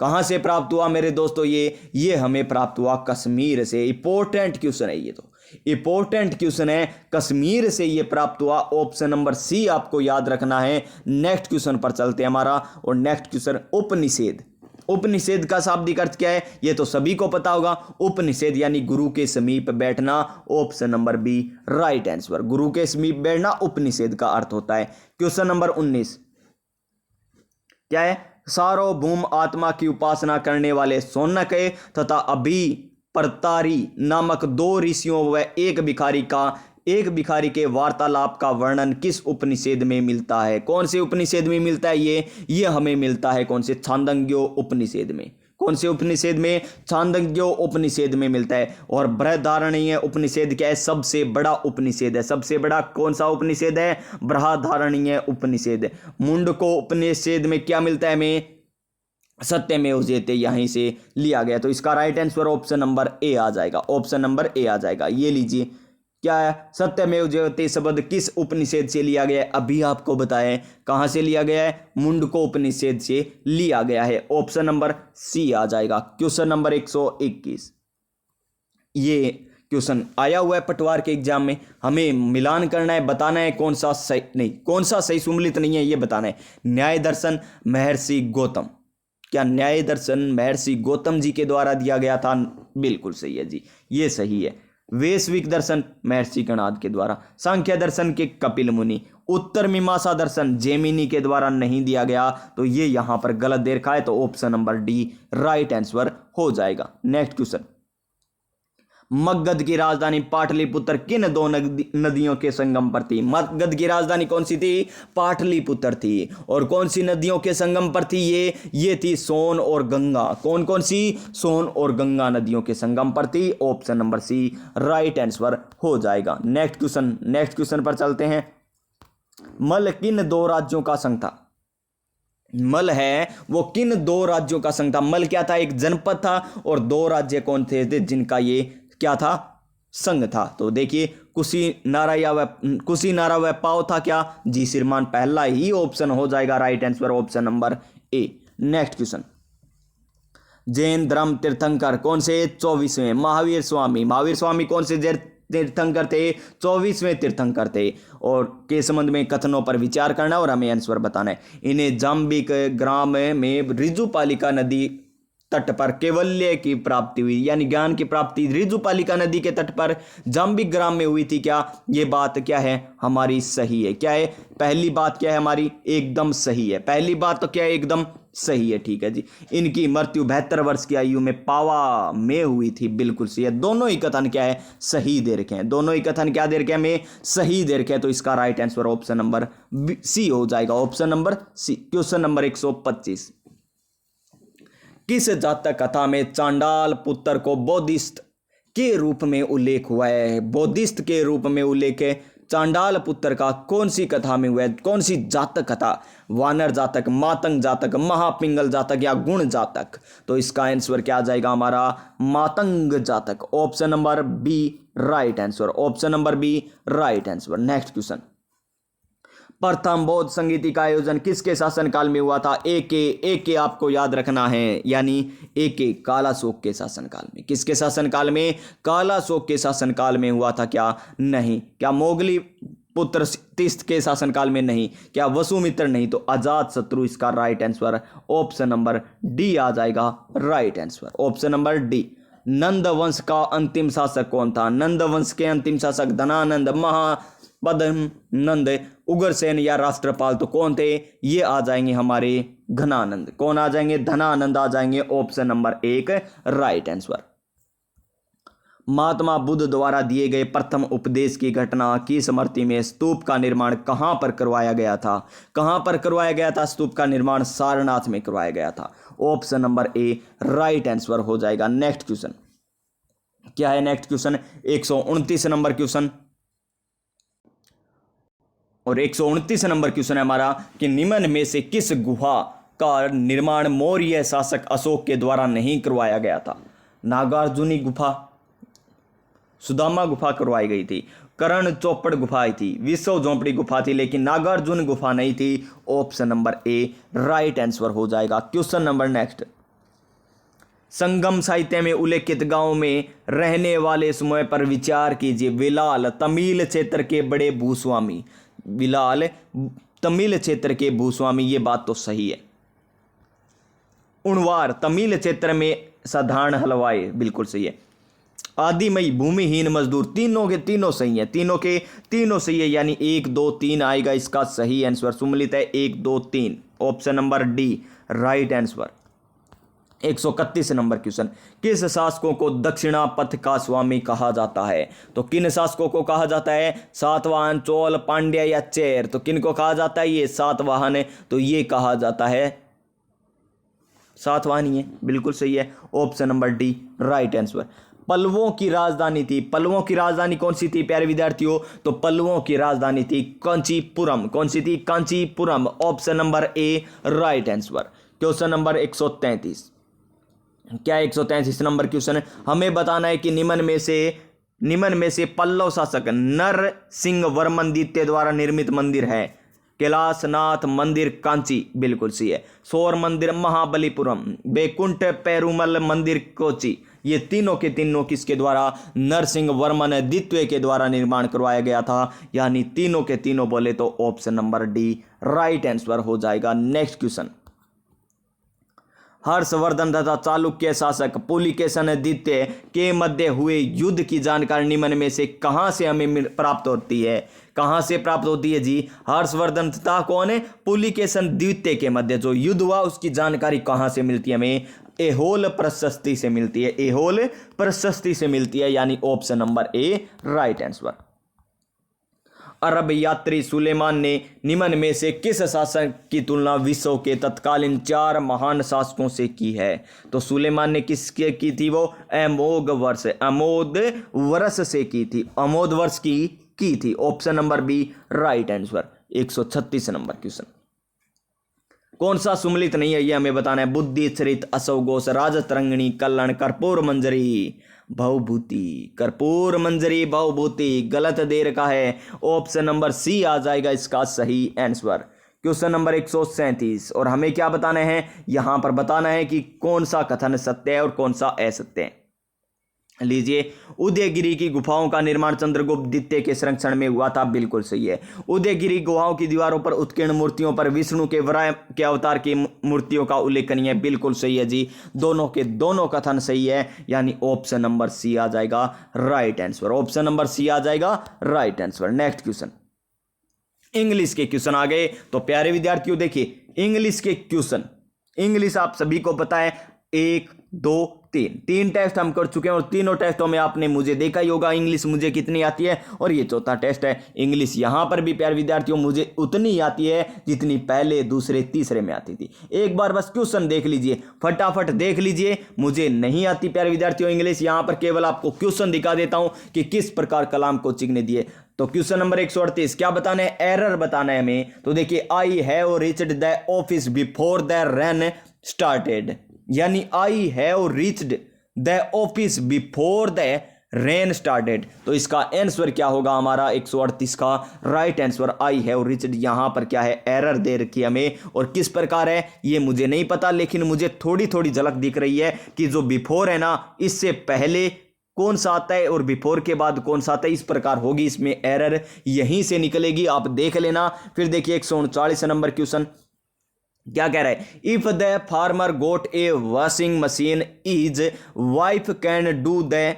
कहां से प्राप्त हुआ मेरे दोस्तों, ये हमें प्राप्त हुआ कश्मीर से। इंपॉर्टेंट क्वेश्चन है, ये तो इंपॉर्टेंट क्वेश्चन है, कश्मीर से ये प्राप्त हुआ। ऑप्शन नंबर सी आपको याद रखना है। नेक्स्ट क्वेश्चन पर चलते हैं हमारा, और नेक्स्ट क्वेश्चन उपनिषेध। उपनिषेध का शाब्दिक अर्थ क्या है, ये तो सभी को पता होगा। उपनिषेध यानी गुरु के समीप बैठना, option number B right answer. गुरु के समीप बैठना उपनिषेध का अर्थ होता है। क्वेश्चन नंबर 19 क्या है, सार्वभौम आत्मा की उपासना करने वाले शौनक तथा अभिपरतारी नामक 2 ऋषियों व एक भिखारी के वार्तालाप का वर्णन किस उपनिषेध में मिलता है, कौन से उपनिषेध में मिलता है, ये हमें मिलता है कौन से, छांदोग्य उपनिषेध में। कौन से उपनिषेध में, छांदोग्य उपनिषेध में मिलता है। और बृहदारण्यक उपनिषेध क्या है, सबसे बड़ा उपनिषेध है। सबसे बड़ा कौन सा उपनिषेध है, बृहदारण्यक उपनिषेध। मुंडको उपनिषेध में क्या मिलता है हमें, सत्यमेव जयते, यहीं से लिया गया। तो इसका right answer option number A आ जाएगा, ऑप्शन नंबर ए आ जाएगा। ये लीजिए क्या है, सत्यमेव जयते शब्द किस उपनिषेध से लिया गया है, अभी आपको बताएं कहां से लिया गया है, मुंडको उपनिषेध से लिया गया है। ऑप्शन नंबर सी आ जाएगा। क्वेश्चन नंबर 121, ये क्वेश्चन आया हुआ है पटवार के एग्जाम में, हमें मिलान करना है, बताना है कौन सा सही, नहीं कौन सा सही सुमलित नहीं है ये बताना है। न्याय दर्शन महर्षि गौतम, क्या न्याय दर्शन महर्षि गौतम जी के द्वारा दिया गया था, बिल्कुल सही है जी, ये सही है। वैश्विक दर्शन महर्षि कणाद के द्वारा। सांख्य दर्शन के कपिल मुनि। उत्तर मीमांसा दर्शन जैमिनी के द्वारा नहीं दिया गया, तो ये यहां पर गलत दे रखा है, तो option number D right answer हो जाएगा। नेक्स्ट क्वेश्चन, मगध की राजधानी पाटलिपुत्र किन 2 नदियों के संगम पर थी। मगध की राजधानी कौन सी थी, पाटलिपुत्र थी। और कौन सी नदियों के संगम पर थी, ये थी सोन और गंगा। कौन कौन सी, सोन और गंगा नदियों के संगम पर थी। Option number C right answer हो जाएगा। नेक्स्ट क्वेश्चन पर चलते हैं। मल किन 2 राज्यों का संघ था, मल है वो किन 2 राज्यों का संघ था। मल क्या था, एक जनपद था, और 2 राज्य कौन थे जिनका ये क्या था, संघ था। तो देखिए कुशीनारा व पाव था क्या, जी श्रीमान, पहला ही ऑप्शन हो जाएगा राइट आंसर, ऑप्शन नंबर ए। नेक्स्ट क्वेश्चन, जैन धर्म तीर्थंकर कौन से 24वें, महावीर स्वामी कौन से तीर्थंकर थे, 24वें तीर्थंकर थे। और के संबंध में कथनों पर विचार करना और हमें आंसर बताना है। इन्हें जाम्बिक ग्राम में ऋजुपालिका नदी तट पर कैवल्य की प्राप्ति हुई, यानी ज्ञान की प्राप्ति ऋजुपालिका नदी के तट पर जाम्बिक ग्राम में हुई थी। क्या ये बात क्या है हमारी सही है, क्या है पहली बात क्या है हमारी, एकदम सही है। पहली बात तो क्या है, एकदम सही है, ठीक है जी। इनकी मृत्यु 72 वर्ष की आयु में पावा में हुई थी, बिल्कुल सही है। दोनों ही कथन क्या है, सही दे रखे हैं, दोनों ही कथन क्या दे रखे हैं हमें, सही दे रखे हैं। तो इसका right answer option number C हो जाएगा, option number C. Question number 125, किस जातक कथा में चांडाल पुत्र को बोधिस्थ के रूप में उल्लेख हुआ है, बोधिस्थ के रूप में उल्लेख है चांडाल पुत्र का कौन सी कथा में हुआ है, कौन सी जातक कथा, वानर जातक, मातंग जातक, महापिंगल जातक या गुण जातक। तो इसका आंसर क्या आ जाएगा हमारा, Matanga Jataka. Option number B right answer, option number B right answer. Next question, प्रथम बौद्ध संगीति का आयोजन किसके शासनकाल में हुआ था? एक आपको याद रखना है, यानी एक कालाशोक के शासनकाल में। किसके शासनकाल में? कालाशोक के शासनकाल में हुआ था क्या? नहीं। क्या मोगली पुत्र तीस्त के शासनकाल में? नहीं। क्या वसुमित्र? नहीं। तो अजात शत्रु इसका right answer, option number D आ जाएगा right answer, option number D. Nanda वंश का अंतिम शासक कौन था? नंद वंश के अंतिम शासक धनानंद, महापद्म नंद, उग्रसेन या राष्ट्रपाल? तो कौन थे? ये आ जाएंगे हमारे घनानंद। कौन आ जाएंगे? धनानंद आ जाएंगे, ऑप्शन नंबर एक राइट आंसर। महात्मा बुद्ध द्वारा दिए गए प्रथम उपदेश की घटना की स्मृति में स्तूप का निर्माण कहां पर करवाया गया था? कहां पर करवाया गया था स्तूप का निर्माण? सारनाथ में करवाया गया था, option number A right answer हो जाएगा। नेक्स्ट क्वेश्चन क्या है? नेक्स्ट क्वेश्चन 129 नंबर क्वेश्चन, और 129 नंबर क्वेश्चन है हमारा कि निम्न में से किस गुहा का निर्माण मौर्य शासक अशोक के द्वारा नहीं करवाया गया था? नागार्जुनी गुफा, सुदामा गुफा करवाई गई थी, कर्ण चौपड़ गुफा थी, विश्व झोंपड़ी गुफा थी, लेकिन नागार्जुन गुफा नहीं थी, option number A right answer हो जाएगा। क्वेश्चन नंबर नेक्स्ट, संगम साहित्य में उल्लेखित गांव में रहने वाले समय पर विचार कीजिए। विलाल तमिल क्षेत्र के बड़े भूस्वामी, विलाल तमिल क्षेत्र के भूस्वामी, ये बात तो सही है। उणवार तमिल क्षेत्र में साधारण हलवाई, बिल्कुल सही है। आदिमई भूमिहीन मजदूर, तीनों के तीनों सही है, तीनों के तीनों सही है, यानी 1 2 3 आएगा इसका सही आंसर। सुमलित है 1 2 3, option number D right answer. 131 number question, किस शासकों को दक्षिणा पथ का स्वामी कहा जाता है? तो किन शासकों को कहा जाता है? सातवाहन, चोल, पांड्या या चेर? तो किन को कहा जाता है? ये सातवाहन है, तो ये कहा जाता है सातवाहन ही है, बिल्कुल सही है, option number D right answer. पल्लवों की राजधानी थी, पल्लवों की राजधानी कौन सी थी प्यारे विद्यार्थियों? तो पल्लवों की राजधानी थी कांचीपुरम। कौन सी थी? Kanchipuram, option number A right answer. Question number 133, क्या 133 नंबर क्वेश्चन है, हमें बताना है कि निम्न में से पल्लव शासक नरसिंह वर्मन द्वितीय द्वारा निर्मित मंदिर है। कैलाशनाथ मंदिर कांची, बिल्कुल सही है। सौर मंदिर महाबलीपुरम, बैकुंठ पेरुमल मंदिर कोची, ये तीनों के तीनों किसके द्वारा? नरसिंह वर्मन द्वितीय के द्वारा निर्माण करवाया गया था, यानी तीनों के तीनों बोले तो option number D right answer हो जाएगा। नेक्स्ट क्वेश्चन, हर्षवर्धन तथा चालुक्य शासक पुलिकेशन द्वितीय के मध्य हुए युद्ध की जानकारी निम्न में से कहां से हमें प्राप्त होती है? कहां से प्राप्त होती है जी? हर्षवर्धन तथा कौन है? पुलिकेशन द्वितीय के मध्य जो युद्ध हुआ उसकी जानकारी कहां से मिलती है हमें? एहोल प्रशस्ति से मिलती है, एहोल प्रशस्ति से मिलती है, यानी option number A right answer. अरब यात्री सुलेमान ने निम्न में से किस शासक की तुलना विश्व के तत्कालीन 4 महान शासकों से की है? तो सुलेमान ने किसके की थी? वो अमोघ वर्ष से की थी, अमोघ वर्ष की थी, option number B right answer. 136 number question, कौन सा सुमलित नहीं है ये हमें बताना है? बुद्धि, चरित, असवघोष, राजतरंगिणी, कल्याण, कर्पूर मंजरी, भवभूति। कर्पूर मंजरी भवभूति गलत दे रखा है, ऑप्शन नंबर सी आ जाएगा इसका सही आंसर। क्वेश्चन नंबर 137, और हमें क्या बताना है? यहां पर बताना है कि कौन सा कथन सत्य है और कौन सा असत्य है। लीजिए, उदयगिरी की गुफाओं का निर्माण चंद्रगुप्त द्वितीय के संरक्षण में हुआ था, बिल्कुल सही है। उदयगिरी गुफाओं की दीवारों पर उत्कीर्ण मूर्तियों पर विष्णु के वराह के अवतार की मूर्तियों का उल्लेखनीय, बिल्कुल सही है जी। दोनों के दोनों कथन सही है, यानी ऑप्शन नंबर सी आ जाएगा right answer, option number C आ जाएगा right answer. Next question, English के क्वेश्चन आ गए। तो प्यारे विद्यार्थियों देखिए, इंग्लिश के क्वेश्चन, इंग्लिश आप सभी को पता है 1 2 तीन टेस्ट हम कर चुके हैं और तीनों टेस्टों में आपने मुझे देखा ही होगा इंग्लिश मुझे कितनी आती है, और ये चौथा टेस्ट है। इंग्लिश यहाँ पर भी प्यारे विद्यार्थियों मुझे उतनी आती है जितनी पहले, दूसरे, तीसरे में आती थी। एक बार बस क्वेश्चन देख लीजिए, फटाफट देख लीजिए। मुझे नहीं आती प्यारे विद्यार्थियों इंग्लिश, यहाँ पर केवल आपको क्वेश्चन दिखा देता हूँ कि किस प्रकार कलाम कोचिंग ने दिए। तो क्वेश्चन नंबर 138 क्या बताना है, एरर बताना है हमें। तो देखिए, I have reached the office before the run started, यानी I have reached the office before the rain started. तो इसका आंसर क्या होगा हमारा 138 का right answer I have reached. यहां पर क्या है, एरर दे रखी है हमें, और किस प्रकार है ये मुझे नहीं पता, लेकिन मुझे थोड़ी थोड़ी झलक दिख रही है कि जो बिफोर है ना, इससे पहले कौन सा आता है और बिफोर के बाद कौन सा आता है, इस प्रकार होगी इसमें एरर, यहीं से निकलेगी, आप देख लेना। फिर देखिए 139 नंबर क्वेश्चन क्या कह रहा है, if the farmer got a washing machine his wife can do the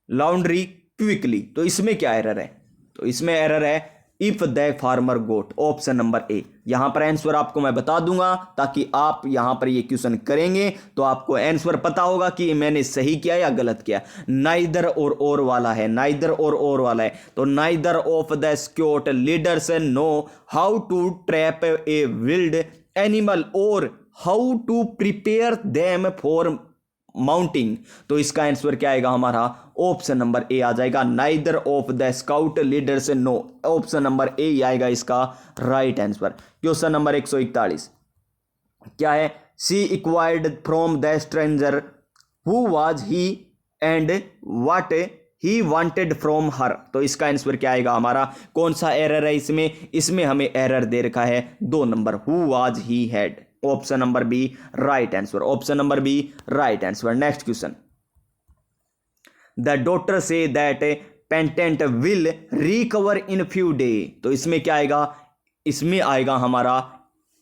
laundry quickly. तो इसमें क्या एरर है, तो इसमें एरर है if the farmer got, option number A. यहां पर आंसर आपको मैं बता दूंगा ताकि आप यहां पर ये क्वेश्चन करेंगे तो आपको आंसर पता होगा कि मैंने सही किया या गलत किया। नाइदर और वाला है, नाइदर और वाला है। तो neither of the scout leaders know how to trap a wild animal और how to prepare them for mounting. तो इसका आंसर क्या आएगा हमारा, ऑप्शन नंबर ए आ जाएगा। Neither of the scout leaders know, option number A ही आएगा इसका राइट आंसर। क्वेश्चन नंबर 141 क्या है, she acquired from the stranger who was he and what he wanted from her. तो इसका आंसर क्या आएगा हमारा, कौन सा एरर है इसमें, इसमें हमें एरर दे रखा है 2 number, who was he had, option number B right answer, option number B right answer. Next question, the doctor say that patient will recover in few day. तो इसमें क्या आएगा, इसमें आएगा हमारा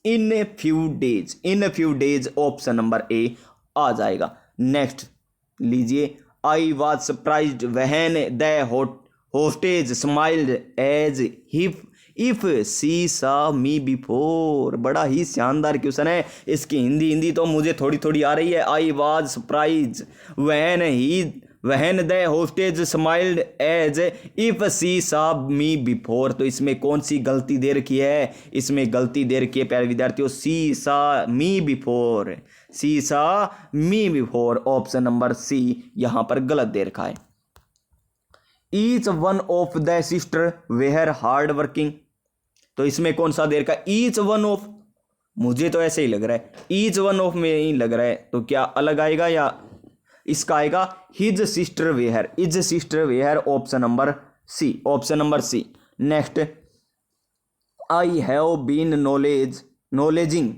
in few days, in few days, option number A आ जाएगा। Next लीजिए, I was surprised when the hostage smiled as if she saw me before. बड़ा ही शानदार क्वेश्चन है, इसकी हिंदी तो मुझे थोड़ी थोड़ी आ रही है। I was surprise when the hostage smiled as if she saw me before. तो इसमें कौन सी गलती दे रखी है, इसमें गलती दे रखी है प्यारे विद्यार्थियों, सी saw me before, she saw me before, option number C यहां पर गलत दे रखा है। Each one of the sister were hard working. तो इसमें कौन सा दे रखा है, ईच वन ऑफ, मुझे तो ऐसे ही लग रहा है ईच वन ऑफ में ही लग रहा है, तो क्या अलग आएगा या इसका आएगा his sister where, is sister where, option number C, option number C. Next, I have been acknowledging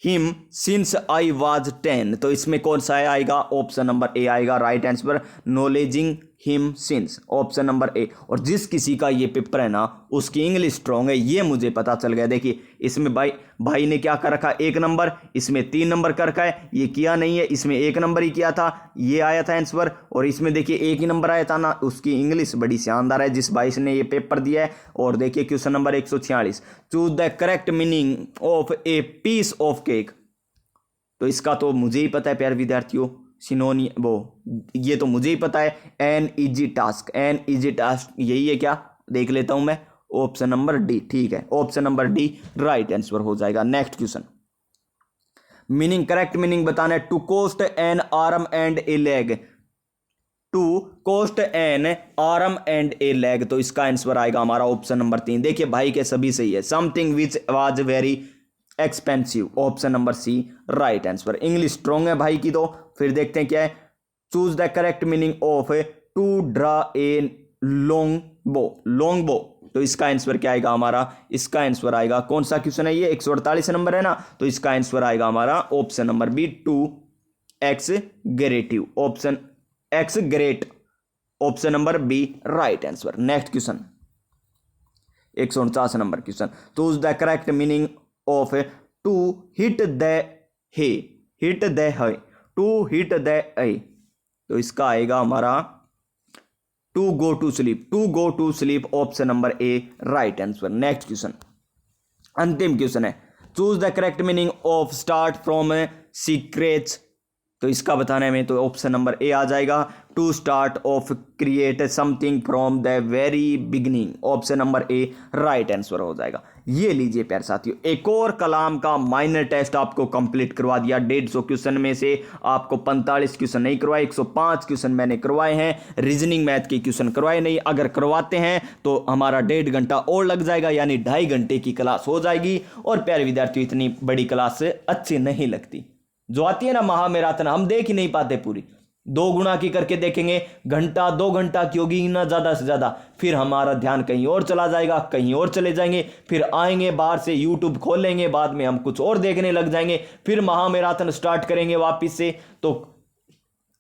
him since I was 10। तो इसमें कौन सा आएगा, ऑप्शन नंबर ए आएगा right answer, acknowledging him since, option number A. और जिस किसी का ये पेपर है ना उसकी इंग्लिश स्ट्रॉन्ग है, ये मुझे पता चल गया। देखिए इसमें भाई ने क्या कर रखा, 1 नंबर, इसमें 3 नंबर कर रखा है, ये किया नहीं है, इसमें 1 नंबर ही किया था, ये आया था आंसर। और इसमें देखिए 1 ही नंबर आया था ना, उसकी इंग्लिश बड़ी शानदार है जिस भाई ने ये पेपर दिया है। और देखिए question number 146, choose the correct meaning of a piece of cake. तो इसका तो मुझे ही पता है प्यारे विद्यार्थियों, सिनोनी वो ये तो मुझे ही पता है, an easy task, an easy task यही है क्या, देख लेता हूं मैं, ऑप्शन नंबर डी, ठीक है, option number D right answer हो जाएगा। Next question, meaning, correct meaning बताना है, to cost an arm and a leg, to cost an arm and a leg. तो इसका आंसर आएगा हमारा ऑप्शन नंबर 3। देखिए भाई के सभी सही है, something which was very expensive, option number C right answer. English strong है भाई की। तो फिर देखते हैं क्या है, choose the correct meaning of to draw a long bow, long bow. तो इसका आंसर क्या आएगा हमारा, इसका आंसर आएगा, कौन सा क्वेश्चन है ये, 148 नंबर है ना, तो इसका आंसर आएगा हमारा option number B, to exaggerate, option exaggerate, option number B right answer. Next question 149 number question, choose the correct meaning of to hit the hay, hit the hay, to hit the hay. तो इसका आएगा हमारा to go to sleep, to go to sleep, option number A right answer. Next question, अंतिम question है, choose the correct meaning of start from scratch तो इसका बताने में तो ऑप्शन नंबर ए आ जाएगा, to start off create something from the very beginning. Option number A right answer हो जाएगा। ये लीजिए प्यारे साथियों, एक और कलाम का माइनर टेस्ट आपको कंप्लीट करवा दिया। 150 क्वेश्चन में से आपको 45 क्वेश्चन नहीं करवाए, 105 क्वेश्चन मैंने करवाए हैं। रीजनिंग मैथ के क्वेश्चन करवाए नहीं। अगर करवाते हैं तो हमारा 1.5 घंटा और लग जाएगा, यानी 2.5 घंटे की क्लास हो जाएगी। और प्यारे विद्यार्थियों, इतनी बड़ी क्लास अच्छी नहीं लगती। जो आती है ना महामैराथन, हम देख ही नहीं पाते पूरी। 2 गुना की करके देखेंगे, घंटा 2 घंटा की होगी ना ज़्यादा से ज़्यादा, फिर हमारा ध्यान कहीं और चला जाएगा, कहीं और चले जाएंगे, फिर आएंगे बाहर से यूट्यूब खोलेंगे, बाद में हम कुछ और देखने लग जाएंगे, फिर महामैराथन स्टार्ट करेंगे वापस से। तो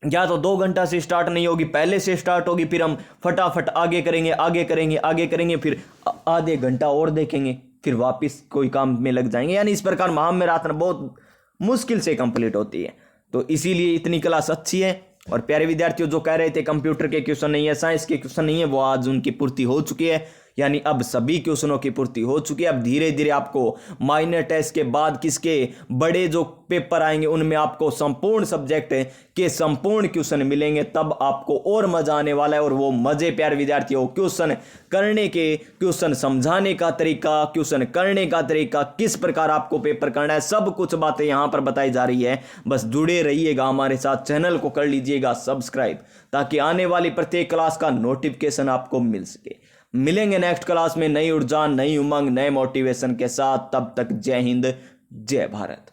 या तो 2 घंटा से स्टार्ट नहीं होगी, पहले से स्टार्ट होगी, फिर हम फटाफट आगे करेंगे, आगे करेंगे, आगे करेंगे, फिर आधे घंटा और देखेंगे, फिर वापस कोई काम में लग जाएंगे। यानी इस प्रकार महामैराथन बहुत मुश्किल से कंप्लीट होती है। तो इसीलिए इतनी क्लास अच्छी है। और प्यारे विद्यार्थियों, जो कह रहे थे कंप्यूटर के क्वेश्चन नहीं है, साइंस के क्वेश्चन नहीं है, वो आज उनकी पूर्ति हो चुकी है। यानी अब सभी क्वेश्चनों की पूर्ति हो चुकी है। अब धीरे धीरे आपको माइनर टेस्ट के बाद किसके बड़े जो पेपर आएंगे, उनमें आपको संपूर्ण सब्जेक्ट के संपूर्ण क्वेश्चन मिलेंगे। तब आपको और मजा आने वाला है। और वो मजे प्यारे विद्यार्थियों, क्वेश्चन करने के, क्वेश्चन समझाने का तरीका, क्वेश्चन करने का तरीका, किस प्रकार आपको पेपर करना है, सब कुछ बातें यहाँ पर बताई जा रही है। बस जुड़े रहिएगा हमारे साथ, चैनल को कर लीजिएगा सब्सक्राइब, ताकि आने वाली प्रत्येक क्लास का नोटिफिकेशन आपको मिल सके। मिलेंगे नेक्स्ट क्लास में नई ऊर्जा, नई उमंग, नए मोटिवेशन के साथ। तब तक जय हिंद, जय भारत।